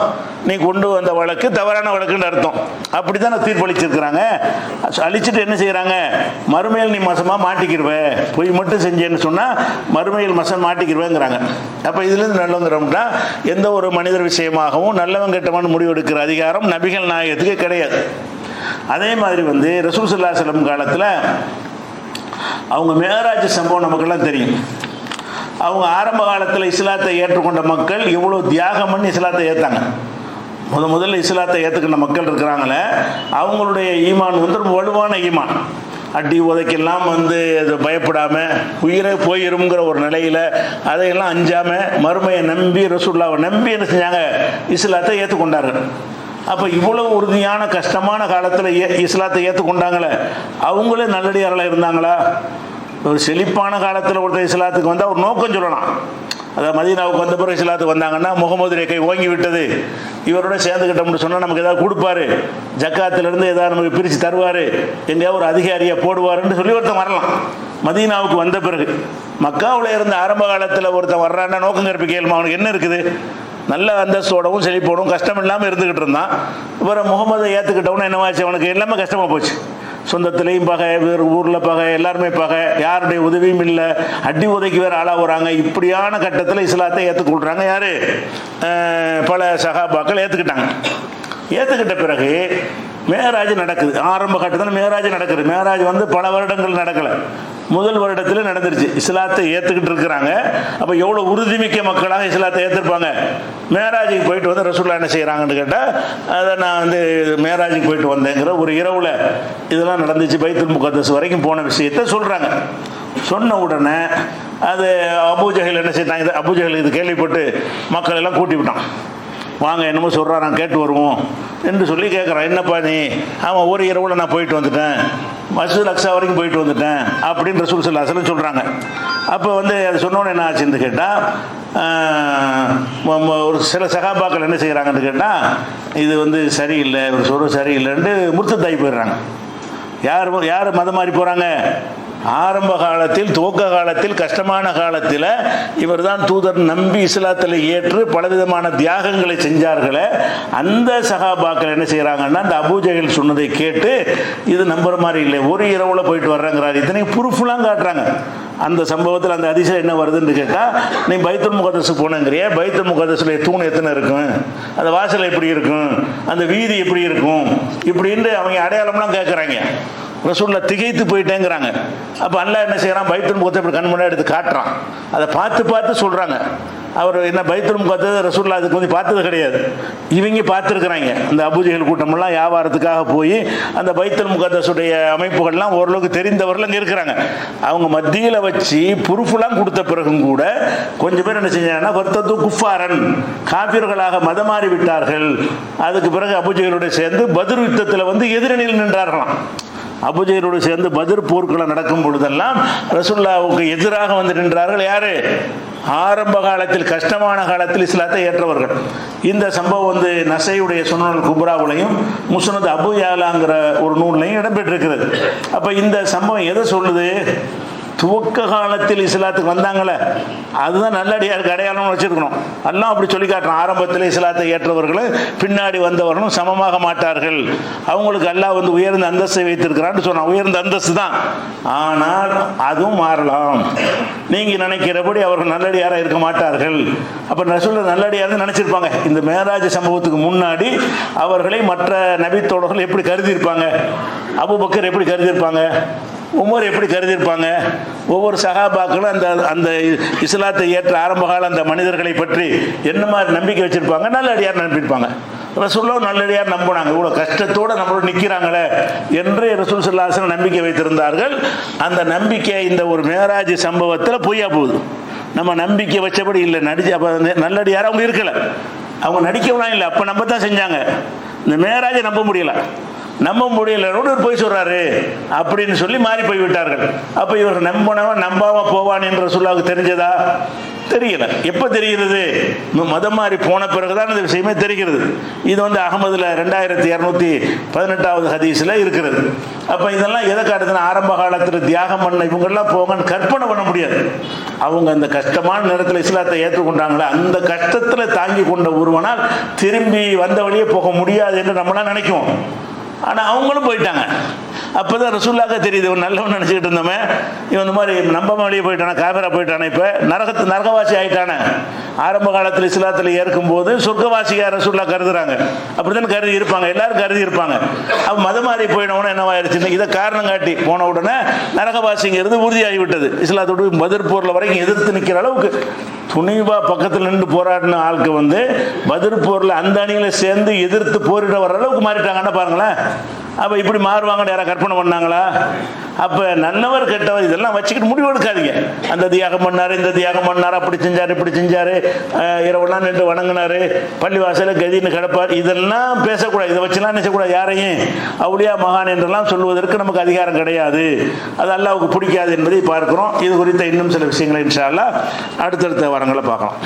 நீ கொண்டு வந்த வழக்கு தவறான வழக்குன்னு அர்த்தம். அப்படித்தான் தீர்ப்பு அளிச்சிருக்கிறாங்க. அழிச்சிட்டு என்ன செய்யறாங்க, மறுமையில் நீ மசமா மாட்டிக்கிருவ, பொய் மட்டும் செஞ்சேன்னு சொன்னா மறுமையில் மசம் மாட்டிக்கிருவேங்கிறாங்க. அப்ப இதுல இருந்து நல்லவங்கிறோம்னா எந்த ஒரு மனிதர் விஷயமாகவும் நல்லவன் கெட்டவன் முடிவெடுக்கிற அதிகாரம் நபிகள் நாயகத்துக்கு கிடையாது. அதே மாதிரி வந்து ரசூல் ஸல்லல்லாஹு அலைஹி வஸல்லம் காலத்தில் அவங்க மேராஜ் சம்பவம் நமக்கெல்லாம் தெரியும். அவங்க ஆரம்ப காலத்தில் இஸ்லாத்தை ஏற்றுக்கொண்ட மக்கள் எவ்வளோ தியாகம் பண்ணி இஸ்லாத்தை ஏற்றாங்க. முதல்ல இஸ்லாத்தை ஏற்றுக்கின்ற மக்கள் இருக்கிறாங்களே, அவங்களுடைய ஈமான் வந்து ரொம்ப வலுவான ஈமான். அடி உதைக்கெல்லாம் வந்து அது பயப்படாமல் உயிரை போயிருங்கிற ஒரு நிலையில் அதையெல்லாம் அஞ்சாமல் மறுமையை நம்பி ரசூலுல்லாவை நம்பி என்ன செஞ்சாங்க, இஸ்லாத்தை ஏற்றுக்கொண்டார்கள். அப்போ இவ்வளவு உறுதியான கஷ்டமான காலத்தில் இஸ்லாத்தை ஏற்றுக்கொண்டாங்களே, அவங்களே நல்லடியார்களாக இருந்தாங்களா? ஒரு செழிப்பான காலத்தில் ஒருத்தர் இஸ்லாத்துக்கு வந்தால் ஒரு நோக்கம் சொல்லலாம். அதாவது மதீனாவுக்கு வந்த பிறகு இஸ்லாத்துக்கு வந்தாங்கன்னா முகமது கை ஓங்கி விட்டது, இவரோட சேர்ந்துக்கிட்டோம்னு சொன்னால் நமக்கு ஏதாவது கொடுப்பாரு, ஜக்காத்திலிருந்து ஏதாவது நமக்கு பிரித்து தருவார், எங்கேயாவது ஒரு அதிகாரியாக போடுவாருன்னு சொல்லி ஒருத்தன் வரலாம். மதீனாவுக்கு வந்த பிறகு மக்காவில் இருந்த ஆரம்ப காலத்தில் ஒருத்தன் வர்றான்னா நோக்கம் கற்பிக்கலுமா, அவனுக்கு என்ன இருக்குது, நல்ல அந்தஸ்தோடவும் செழிப்போடவும் கஷ்டம் இல்லாமல் இருந்துக்கிட்டு இருந்தான். இவரை முகமதை ஏற்றுக்கிட்டவனு என்னவாச்சு, அவனுக்கு எல்லாமே கஷ்டமாக போச்சு. சொந்தத்திலையும் பகை, வேறு ஊரில் பகை, எல்லாருமே பகை, யாருடைய உதவியும் இல்லை, அடி உதைக்கு வேறு ஆளாக வராங்க. இப்படியான கட்டத்தில் இஸ்லாத்தை ஏற்றுக்கொள்கிறாங்க யார், பல சஹாபாக்கள் ஏற்றுக்கிட்டாங்க. ஏற்றுக்கிட்ட பிறகு மேராஜ் நடக்குது. ஆரம்ப கட்டத்தில் மேராஜ் நடக்குது. மேராஜ் வந்து பல வருடங்கள் நடக்கலை, முதல் வருடத்தில் நடந்துருச்சு. இஸ்லாத்தை ஏற்றுக்கிட்டு இருக்கிறாங்க. அப்போ எவ்வளோ உறுதிமிக்க மக்களாக இஸ்லாத்தை ஏற்றிருப்பாங்க. மேராஜுக்கு போயிட்டு வந்து ரசூலுல்லாஹ் என்ன செய்கிறாங்கன்னு கேட்டால், அதை நான் வந்து மேராஜுக்கு போயிட்டு வந்தேங்கிற ஒரு இரவில் இதெல்லாம் நடந்துச்சு. பைத்துல் முகத்தஸ் வரைக்கும் போன விஷயத்தை சொல்கிறாங்க. சொன்ன உடனே அது அபூஜஹல் என்ன செய்தாங்க, அபூஜஹல் இது கேள்விப்பட்டு மக்கள் எல்லாம் கூட்டி விட்டான். வாங்க என்னமோ சொல்கிறான், நான் கேட்டு வருவோம் என்று சொல்லி கேட்குறான். என்னப்பா நீ, ஆமாம் ஒரு இரவில் நான் போயிட்டு வந்துட்டேன், மஸ்ஜிதுல் அக்ஸா வரைக்கும் போயிட்டு வந்துட்டேன் அப்படின்னு ரசூல் ஸல்லல்லாஹு அலைஹி வஸல்லம் சொல்கிறாங்க. அப்போ வந்து அது சொன்னோன்னு என்ன ஆச்சுன்னு கேட்டால், ஒரு சில சகாபாக்கள் என்ன செய்கிறாங்கன்னு கேட்டால், இது வந்து சரியில்லை, ஒரு சொல்வது சரியில்லைன்ட்டு முர்த்ததாகி போயிடுறாங்க. யார் மதம் மாறி போகிறாங்க, ஆரம்ப காலத்தில் துவக்க காலத்தில் கஷ்டமான காலத்தில் இவர் தான் தூதர் நம்பி இஸ்லாத்தில் ஏற்று பலவிதமான தியாகங்களை செஞ்சார்களே, அந்த சஹாபாக்கள் என்ன செய்கிறாங்கன்னா அந்த அபூஜஹல் சொன்னதை கேட்டு இது நம்புற மாதிரி இல்லை, ஒரு இரவில் போயிட்டு வர்றேங்கிறாரு. இத்தனை ப்ரூஃப்லாம் காட்டுறாங்க. அந்த சம்பவத்தில் அந்த அதிசயம் என்ன வருதுன்னு கேட்டால், நீ பைத்துல் முகத்தஸுக்கு போனங்கிறிய, பைத்துல் முகத்தஸுடைய தூண் எத்தனை இருக்கும், அந்த வாசல் எப்படி இருக்கும், அந்த வீதி எப்படி இருக்கும், இப்படின்னு அவங்க அடையாளம்லாம் கேட்குறாங்க. ரசூலுல்லாஹ் திகைத்து போயிட்டேங்கிறாங்க. அப்போ அல்லாஹ் என்ன செய்கிறான், பைத்துல் முகத்தஸை இப்படி கண் முன்னாடி எடுத்து காட்டுறான். அதை பார்த்து சொல்கிறாங்க. அவர் என்ன பைத்துல் முகத்தஸ் ரசூலுல்லாஹ் அதுக்கு வந்து பார்த்தது கிடையாது, இவங்க பார்த்துருக்குறாங்க. அந்த அபூஜஹல் கூட்டமெல்லாம் வியாபாரத்துக்காக போய் அந்த பைத்துல் முகத்தஸுடைய அமைப்புகள்லாம் ஓரளவுக்கு தெரிந்தவர்கள் அங்கே இருக்கிறாங்க. அவங்க மத்தியில் வச்சு பொறுப்புலாம் கொடுத்த பிறகும் கூட கொஞ்சம் பேர் என்ன செஞ்சாங்கன்னா வர்த்தது குஃபாரன், காபிர்களாக மதமாறி விட்டார்கள். அதுக்கு பிறகு அபூஜஹலோடு சேர்ந்து பத்ர் யுத்தத்தில் வந்து எதிரணியில் நின்றார்களாம். அபூஜஹலோடு சேர்ந்து பத்ர் போர்க்களை நடக்கும் பொழுதெல்லாம் ரசூலுல்லாஹ்வுக்கு எதிராக வந்து நின்றார்கள். யாரு, ஆரம்ப காலத்தில் கஷ்டமான காலத்தில் இஸ்லாத்தை ஏற்றவர்கள். இந்த சம்பவம் வந்து நசையுடைய சுனனுல் குப்ராவுலையும் முஸ்னத் அபூ யாலாங்கிற ஒரு நூல்லையும் இடம்பெற்றிருக்கிறது. அப்போ இந்த சம்பவம் எதை சொல்லுது, துவக்க காலத்தில் இஸ்லாத்துக்கு வந்தாங்களே அதுதான் நல்லடியாருக்கு அடையாளம்னு வச்சிருக்கணும். எல்லாம் அப்படி சொல்லி காட்டுறோம். ஆரம்பத்தில் இஸ்லாத்தை ஏற்றவர்களும் பின்னாடி வந்தவர்களும் சமமாக மாட்டார்கள், அவங்களுக்கு அல்லாஹ் வந்து உயர்ந்த அந்தஸ்தை வைத்திருக்கிறான்னு சொன்னான். உயர்ந்த அந்தஸ்து தான், ஆனால் அதுவும் மாறலாம். நீங்கள் நினைக்கிறபடி அவர்கள் நல்லடியாராக இருக்க மாட்டார்கள். அப்போ ரசூலுல்லாஹ் நல்லடியார்னு நினச்சிருப்பாங்க. இந்த மேராஜ் சம்பவத்துக்கு முன்னாடி அவர்களை மற்ற நபித்தோழர்கள் எப்படி கருதியிருப்பாங்க, அபூபக்கர் எப்படி கருதியிருப்பாங்க, உமர் எப்படி கருதியிருப்பாங்க, ஒவ்வொரு சஹாபாக்களும் அந்த அந்த இஸ்லாத்தை ஏற்ற ஆரம்பகால அந்த மனிதர்களை பற்றி என்ன மாதிரி நம்பிக்கை வச்சிருப்பாங்க, நல்ல அடியார் நம்பியிருப்பாங்க. ரசூலுல்லாஹ் நல்லடியார் நம்பினாங்க, இவ்வளோ கஷ்டத்தோடு நம்மளோட நிற்கிறாங்களே என்று ரசூல் ஸல்லல்லாஹு அலைஹி வஸல்லம் நம்பிக்கை வைத்திருந்தார்கள். அந்த நம்பிக்கை இந்த ஒரு மேராஜ் சம்பவத்தில் பொய்யா போகுது. நம்ம நம்பிக்கை வச்சபடி இல்லை, நடிச்சு அப்போ நல்லடியார் அவங்க இருக்கலை, அவங்க நடிக்கலாம் இல்லை, அப்போ நம்ப தான் செஞ்சாங்க. இந்த மேராஜை நம்ப முடியல போய் சொல்றாரு அப்படின்னு சொல்லி மாறி போய் விட்டார்கள். அப்போ இவர் நம்பினவன் நம்பாம போவான் என்று ரசூலுல்லாஹ்வுக்கு தெரிஞ்சதா? தெரியல. எப்போ தெரிகிறது? மதம் மாறி போன பிறகுதான் இந்த விஷயமே தெரிகிறது. இது அகமதுல 2218வது ஹதீஸ்ல இருக்கிறது. அப்போ இதெல்லாம் எதை காட்டுதுன்னா, ஆரம்ப காலத்தில் தியாகம் பண்ண இவங்கெல்லாம் போங்கன்னு கற்பனை பண்ண முடியாது. அவங்க அந்த கஷ்டமான நேரத்தில் இஸ்லாத்தை ஏற்றுக்கொண்டாங்களே, அந்த கஷ்டத்தில் தாங்கி கொண்ட ஒருவனால் திரும்பி வந்த வழியே போக முடியாது என்று நம்மளாம் நினைக்குவோம். ஆனால் அவங்களும் போயிட்டாங்க. அப்போ தான் ரசூலுல்லாஹ்க்கு தெரியுது, இவன் நல்லவன் நினச்சிக்கிட்டு இருந்தவன் இவன் இந்த மாதிரி நம்பாம வெளியே போயிட்டானே, காபிரா போயிட்டானே, இப்போ நரகவாசி ஆயிட்டானே. ஆரம்ப காலத்தில் இஸ்லாத்தில் ஏற்கும்போது சொர்க்கவாசியாக ரசூலுல்லாஹ் கருதுறாங்க. அப்படி தான் கருதி இருப்பாங்க, எல்லாரும் கருதி இருப்பாங்க. அப்போ மதம் மாறி போயினவுடனே என்னவாயிருச்சுன்னு இதை காரணம் காட்டி போன உடனே நரகவாசிங்கிறது உறுதியாகிவிட்டது. இஸ்லாத்தோடு பத்ர் போரில் வரைக்கும் எதிர்த்து நிற்கிற அளவுக்கு துணிவா பக்கத்தில் நின்று போராடின ஆளுக்கு பத்ர் போரில் அந்த அணியில சேர்ந்து எதிர்த்து போரிட வர அளவுக்கு மாறிட்டாங்கன்னா பாருங்களேன். அப்போ இப்படி மாறுவாங்கன்னு யாராவது கற்பனை பண்ணாங்களா? அப்போ நல்லவர் கெட்டவர் இதெல்லாம் வச்சுக்கிட்டு முடிவு எடுக்காதீங்க. அந்த தியாகம் பண்ணார், இந்த தியாகம் பண்ணார், அப்படி செஞ்சார், இப்படி செஞ்சார், இரவெல்லாம் நின்று வணங்கினார், பள்ளிவாசல கதின்னு கிடப்பார், இதெல்லாம் பேசக்கூடாது. இதை வச்சுலாம் நினைச்சக்கூடாது. யாரையும் அவுலியா மகான் என்றெல்லாம் சொல்வதற்கு நமக்கு அதிகாரம் கிடையாது. அது அல்லாஹ்வுக்கு பிடிக்காது என்பதை பார்க்கிறோம். இது குறித்த இன்னும் சில விஷயங்களை இன்ஷா அல்லாஹ் அடுத்தடுத்த வாரங்களை பார்க்கலாம்.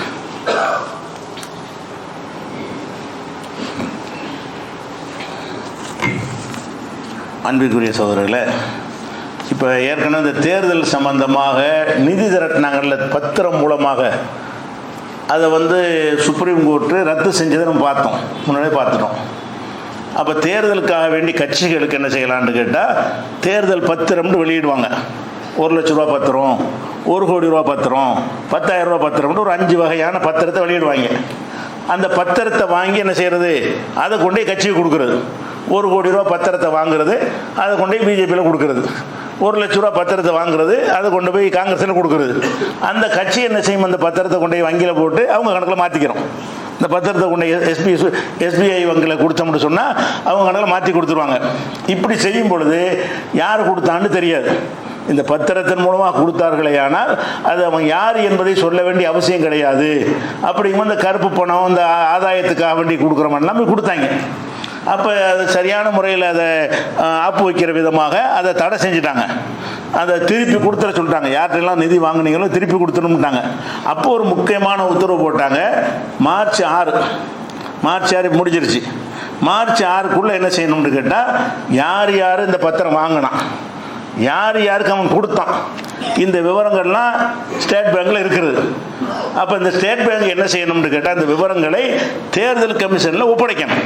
அன்பிற்குரிய சகோதரர்களே, இப்போ ஏற்கனவே இந்த தேர்தல் சம்பந்தமாக நிதி திரட்டினாங்கல்ல பத்திரம் மூலமாக, அதை சுப்ரீம் கோர்ட்டு ரத்து செஞ்சதை நம்ம பார்த்தோம், முன்னாடியே பார்த்துட்டோம். அப்போ தேர்தலுக்காக வேண்டி கட்சிகளுக்கு என்ன செய்யலான்னு கேட்டால், தேர்தல் பத்திரம்னு வெளியிடுவாங்க. 1 லட்ச ரூபா பத்திரம், 1 கோடி ரூபா பத்திரம், 10,000 ரூபா பத்திரம்னு ஒரு 5 வகையான பத்திரத்தை வெளியிடுவாங்க. அந்த பத்திரத்தை வாங்கி என்ன செய்கிறது, அதை கொண்டே கட்சிக்கு கொடுக்குறது. 1 கோடி ரூபா பத்திரத்தை வாங்குறது, அதை கொண்டு போய் பிஜேபியில் கொடுக்குறது. 1 லட்ச ரூபா பத்திரத்தை வாங்குறது, அதை கொண்டு போய் காங்கிரஸில் கொடுக்குறது. அந்த கட்சி என்ன செய்யும், அந்த பத்திரத்தை கொண்டு போய் வங்கியில் போட்டு அவங்க கணக்கில் மாற்றிக்கிறோம். இந்த பத்திரத்தை கொண்டு எஸ்பிஐ வங்கியில் கொடுத்தோம்னு சொன்னால் அவங்க கணக்கில் மாற்றி கொடுத்துருவாங்க. இப்படி செய்யும் பொழுது யார் கொடுத்தான்னு தெரியாது. இந்த பத்திரத்தின் மூலமாக கொடுத்தார்களே ஆனால் அது அவங்க யார் என்பதை சொல்ல வேண்டிய அவசியம் கிடையாது. அப்படிங்கும்போது இந்த கருப்பு பணம், இந்த ஆதாயத்துக்காக வேண்டி கொடுக்குற மாதிரி கொடுத்தாங்க. அப்போ அது சரியான முறையில் அதை ஆப்பு வைக்கிற விதமாக அதை தடை செஞ்சுட்டாங்க. அதை திருப்பி கொடுத்துட சொல்லிட்டாங்க. யார்கிட்டெல்லாம் நிதி வாங்கினீங்களோ திருப்பி கொடுத்துணும்ட்டாங்க. அப்போ ஒரு முக்கியமான உத்தரவு போட்டாங்க. மார்ச் 6 முடிஞ்சிருச்சு. மார்ச் 6க்குள்ளே என்ன செய்யணும்னு கேட்டால், யார் யார் இந்த பத்திரம் வாங்கினான், யார் யாருக்கு அவன் கொடுத்தான், இந்த விவரங்கள்லாம் ஸ்டேட் பேங்க்கில் இருக்கிறது. அப்போ இந்த ஸ்டேட் பேங்க் என்ன செய்யணும்னு கேட்டால், இந்த விவரங்களை தேர்தல் கமிஷனில் ஒப்படைக்கணும்.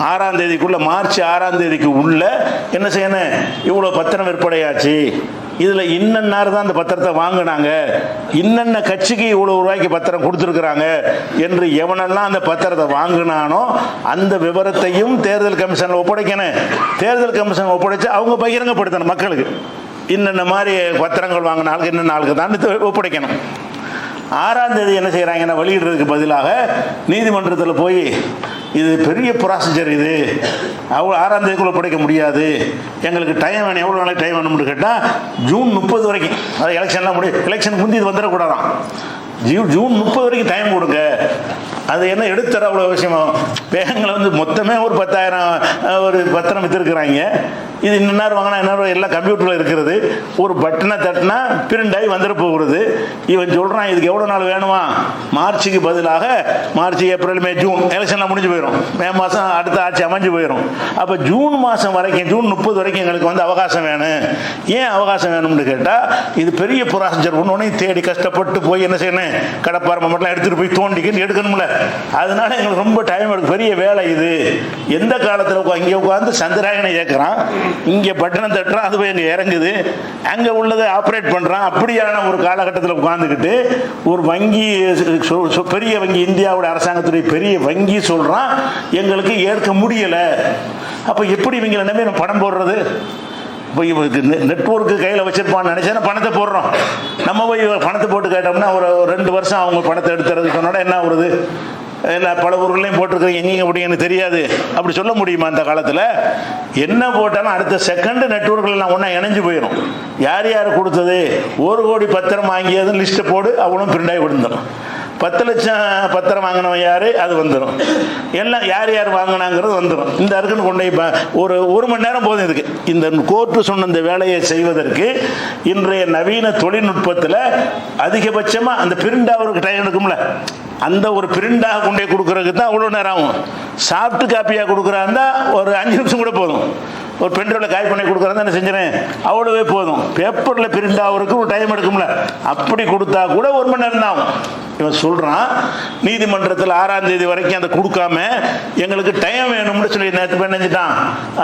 6ஆம் தேதிக்குள்ள, மார்ச் 6ஆம் தேதிக்கு உள்ள என்ன செய்யணும், இவ்வளோ பத்திரம் விற்பனையாச்சு, இதில் இன்னன்னார் தான் அந்த பத்திரத்தை வாங்கினாங்க, இன்னென்ன கட்சிக்கு இவ்வளோ ரூபாய்க்கு பத்திரம் கொடுத்துருக்குறாங்க என்று எவனெல்லாம் அந்த பத்திரத்தை வாங்கினானோ அந்த விவரத்தையும் தேர்தல் கமிஷனில் ஒப்படைக்கணும். தேர்தல் கமிஷன் ஒப்படைச்சு அவங்க பகிரங்கப்படுத்தணும் மக்களுக்கு. இன்னென்ன மாதிரி பத்திரங்கள் வாங்கின ஆளுக்கு இன்னென்ன ஆளுக்கு தான் ஒப்படைக்கணும். 6ஆம் தேதி என்ன செய்கிறாங்கன்னா, வெளியிடுறதுக்கு பதிலாக நீதிமன்றத்தில் போய் இது பெரிய ப்ராசீஜர், இது அவ்வளோ 6ஆம் தேதிக்குள்ளே ஒப்படைக்க முடியாது, எங்களுக்கு டைம் வேணும், எவ்வளோ நாளைக்கு டைம் வேணும்னு கேட்டால் ஜூன் 30 வரைக்கும், அது எலெக்ஷன்லாம் எலெக்ஷனுக்கு முந்தி இது வந்துடக்கூடாதான், ஜூன் 30 வரைக்கும் டைம் கொடுங்க. அது என்ன எடுத்துற அவ்வளோ விஷயமா? பேங்கில் மொத்தமே ஒரு 10,000 ஒரு பத்திரம் விற்றுருக்குறாங்க. இது இன்னொரு வாங்கினா என்ன, எல்லாம் கம்ப்யூட்டரில் இருக்கிறது. ஒரு பட்டனை தட்டினா பிரிண்ட் ஆகி வந்துட போகிறது. இவன் சொல்கிறான் இதுக்கு எவ்வளோ நாள் வேணுமா, மார்ச்சுக்கு பதிலாக மார்ச், ஏப்ரல், மே, ஜூன் எலெக்ஷன்லாம் முடிஞ்சு போயிடும். மே மாதம் அடுத்த ஆட்சி அமைஞ்சு போயிடும். அப்போ ஜூன் மாதம் வரைக்கும், ஜூன் 30 வரைக்கும் எங்களுக்கு அவகாசம் வேணும். ஏன் அவகாசம் வேணும்னு கேட்டால், இது பெரிய ப்ராசீஜர். ஒன்று தேடி கஷ்டப்பட்டு போய் என்ன செய்யணும், கடப்பாறை மட்டும் எடுத்துகிட்டு போய் தோண்டிக்கின்னு எடுக்கணும்ல. அதனால எங்களுக்கு ரொம்ப டைம் எடுக்கும், பெரிய வேலை இது. எந்த காலத்தில் இங்கே உட்காந்து சந்திராயனை ஏற்கிறான், இங்கே பட்டணம் தட்டுறான், அது போய் அங்கே இறங்குது, அங்கே உள்ளதை ஆப்ரேட் பண்ணுறான். அப்படியான ஒரு காலகட்டத்தில் உட்காந்துக்கிட்டு ஒரு வங்கி, பெரிய வங்கி, இந்தியாவோட அரசாங்கத்துடைய பெரிய வங்கி சொல்கிறான் எங்களுக்கு ஏற்க முடியலை. அப்போ எப்படி இவங்களை நம்பி நம்ம பணம் போடுறது? இப்போ இவருக்கு நெட்வொர்க்கு கையில் வச்சிருப்பான்னு நினச்சா பணத்தை போடுறோம். நம்ம போய் பணத்தை போட்டு கேட்டோம்னா ஒரு 2 வருஷம் அவங்க பணத்தை எடுத்துறது சொன்னோட என்ன வருது, பல ஊர்களையும் போட்டிருக்கிறேன், எங்கெங்க போட்டீங்க எனக்கு தெரியாது அப்படி சொல்ல முடியுமா? அந்த காலத்தில் என்ன போட்டாலும் அடுத்த செகண்ட் நெட்வொர்க்கில் எல்லாம் ஒன்றா இணைஞ்சு போயிடும். யார் யார் கொடுத்தது, 1 கோடி பத்திரம் வாங்கியது லிஸ்ட்டை போடு, அவனும் பிரிண்டாகி விழுந்துடும். 10 லட்சம் பத்திரம் வாங்கினவன் யார், அது வந்துடும். எல்லாம் யார் யார் வாங்கினாங்கிறது வந்துடும். இந்த இருக்குன்னு கொண்டு ஒரு மணி நேரம் போதும் இதுக்கு. இந்த கோர்ட்டு சொன்ன இந்த வேலையை செய்வதற்கு இன்றைய நவீன தொழில்நுட்பத்தில் அதிகபட்சமாக அந்த பிரிண்டாக டைம் எடுக்கும்ல, அந்த ஒரு பிரிண்டாக கொண்டே கொடுக்கறதுக்கு தான் அவ்வளோ நேரம் ஆகும். சாஃப்ட் காப்பியாக கொடுக்குறாருந்தா ஒரு 5 நிமிஷம் கூட போதும். ஒரு பென்ட்ரைவில் காப்பி பண்ணி கொடுக்குறதா என்ன செஞ்சுறேன், அவ்வளோவே போதும். பேப்பரில் பிரிண்ட் ஆகிறதுக்கு ஒரு டைம் எடுக்கும்ல, அப்படி கொடுத்தா கூட 1 மணி நேரம் தான் ஆகும். இவன் சொல்கிறான், நீதிமன்றத்தில் 6ஆம் தேதி வரைக்கும் அதை கொடுக்காம எங்களுக்கு டைம் வேணும்னு சொல்லி நேற்று நினைச்சிட்டான்,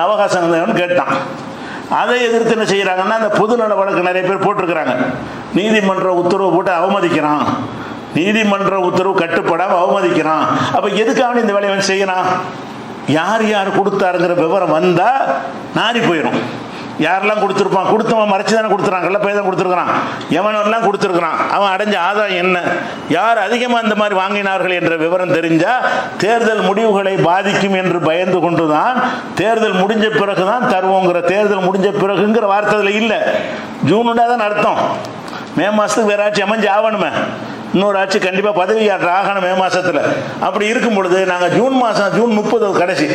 அவகாசம் வேணும்னு கேட்டான். அதை எதிர்த்து என்ன செய்கிறாங்கன்னா, அந்த பொதுநல வழக்கு நிறைய பேர் போட்டிருக்கிறாங்க. நீதிமன்ற உத்தரவு போட்டு அவமதிக்கிறான், நீதிமன்ற உத்தரவு கட்டுப்படாமல் அவமதிக்கிறான். அப்போ எதுக்காக இந்த வேலையை செய்யறான்? யார் யார் கொடுத்தாருங்கிற விவரம் வந்தால் நாரி போயிடும். யாரெல்லாம் கொடுத்துருப்பான், கொடுத்தவன் மறைச்சு தானே கொடுத்துறான், கள்ளப்பையை தான் கொடுத்துருக்கிறான், எவனெல்லாம் கொடுத்துருக்கிறான், அவன் அடைஞ்ச ஆதாயம் என்ன, யார் அதிகமாக இந்த மாதிரி வாங்கினார்கள் என்ற விவரம் தெரிஞ்சால் தேர்தல் முடிவுகளை பாதிக்கும் என்று பயந்து கொண்டு தான் தேர்தல் முடிஞ்ச பிறகு தான் தருவோங்கிற, தேர்தல் முடிஞ்ச பிறகுங்கிற வார்த்தை அதில் இல்லை. ஜூனுடா தான் அர்த்தம். மே மாதத்துக்கு வேற ஆட்சி அமைஞ்சு ஆகணுமே, இன்னொரு ஆட்சி கண்டிப்பாக பதவியாற்ற ஆகணும் மே மாதத்தில். அப்படி இருக்கும் பொழுது நாங்கள் ஜூன் 30 கடைசி,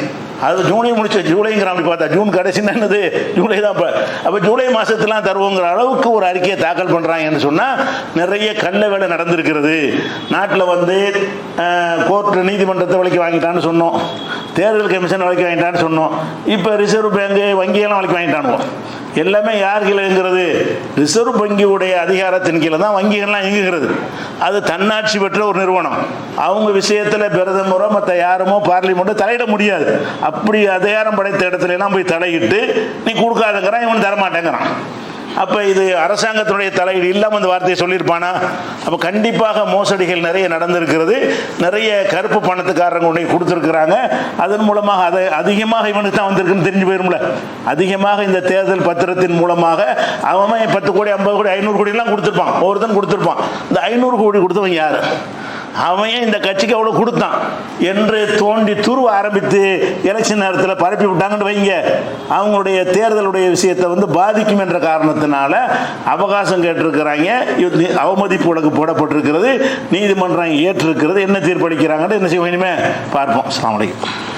அது ஜூனையும் முடிச்சு ஜூலைங்கிற அப்படி பார்த்தா ஜூன் கடைசின்னு என்னது, ஜூலை தான். அப்போ ஜூலை மாதத்துலாம் தருவோங்கிற அளவுக்கு ஒரு அறிக்கையை தாக்கல் பண்ணுறாங்கன்னு சொன்னால் நிறைய கள்ள வேலை நடந்திருக்கிறது. நாட்டில் கோர்ட்டு நீதிமன்றத்தை விலைக்கு வாங்கிட்டான்னு சொன்னோம், தேர்தல் கமிஷன் விலைக்கு வாங்கிட்டான்னு சொன்னோம், இப்போ ரிசர்வ் பேங்கு வங்கியெல்லாம் விலைக்கு வாங்கிட்டானுவோம். எல்லாமே யார் கீழேங்கிறது, ரிசர்வ் வங்கியுடைய அதிகாரத்தின் கீழே தான் வங்கிகள்லாம் இயங்குகிறது. அது தன்னாட்சி பெற்ற ஒரு நிறுவனம். அவங்க விஷயத்தில் பிரதமரோ மற்ற யாருமோ பார்லிமெண்ட்டோ தலையிட முடியாது. அப்படி அதிகாரம் படைத்த இடத்துல எல்லாம் போய் தலையிட்டு நீ கொடுக்காதங்கிறான், இவன் தரமாட்டேங்கிறான். அப்போ இது அரசாங்கத்தினுடைய தலையீடு இல்லாமல் அந்த வார்த்தையை சொல்லியிருப்பானா? அப்போ கண்டிப்பாக மோசடிகள் நிறைய நடந்திருக்கிறது. நிறைய கருப்பு பணத்துக்காரங்க உடனே கொடுத்துருக்குறாங்க. அதன் மூலமாக அதை அதிகமாக இவனுக்கு தான் வந்திருக்குன்னு தெரிஞ்சு போயிரும்ல. அதிகமாக இந்த தேர்தல் பத்திரத்தின் மூலமாக அவன் 10 கோடி 50 கோடி 500 கோடிலாம் கொடுத்துருப்பான், ஒருத்தன் கொடுத்துருப்பான். இந்த 500 கோடி கொடுத்தவன் யார், அவன் இந்த கட்சிக்கு அவ்வளோ கொடுத்தான் என்று தோண்டி துருவ ஆரம்பித்து எலெக்ஷன் நேரத்தில் பரப்பி விட்டாங்கன்னு வைங்க, அவங்களுடைய தேர்தலுடைய விஷயத்தை பாதிக்கும் என்ற காரணத்தினால அவகாசம் கேட்டிருக்கிறாங்க. அவமதிப்பு வழக்கு போடப்பட்டிருக்கிறது, நீதிமன்றம் ஏற்றிருக்கிறது. என்ன தீர்ப்பளிக்கிறாங்கன்னு என்ன செய்வோம் இனிமே பார்ப்போம். அஸ்ஸலாமு அலைக்கும்.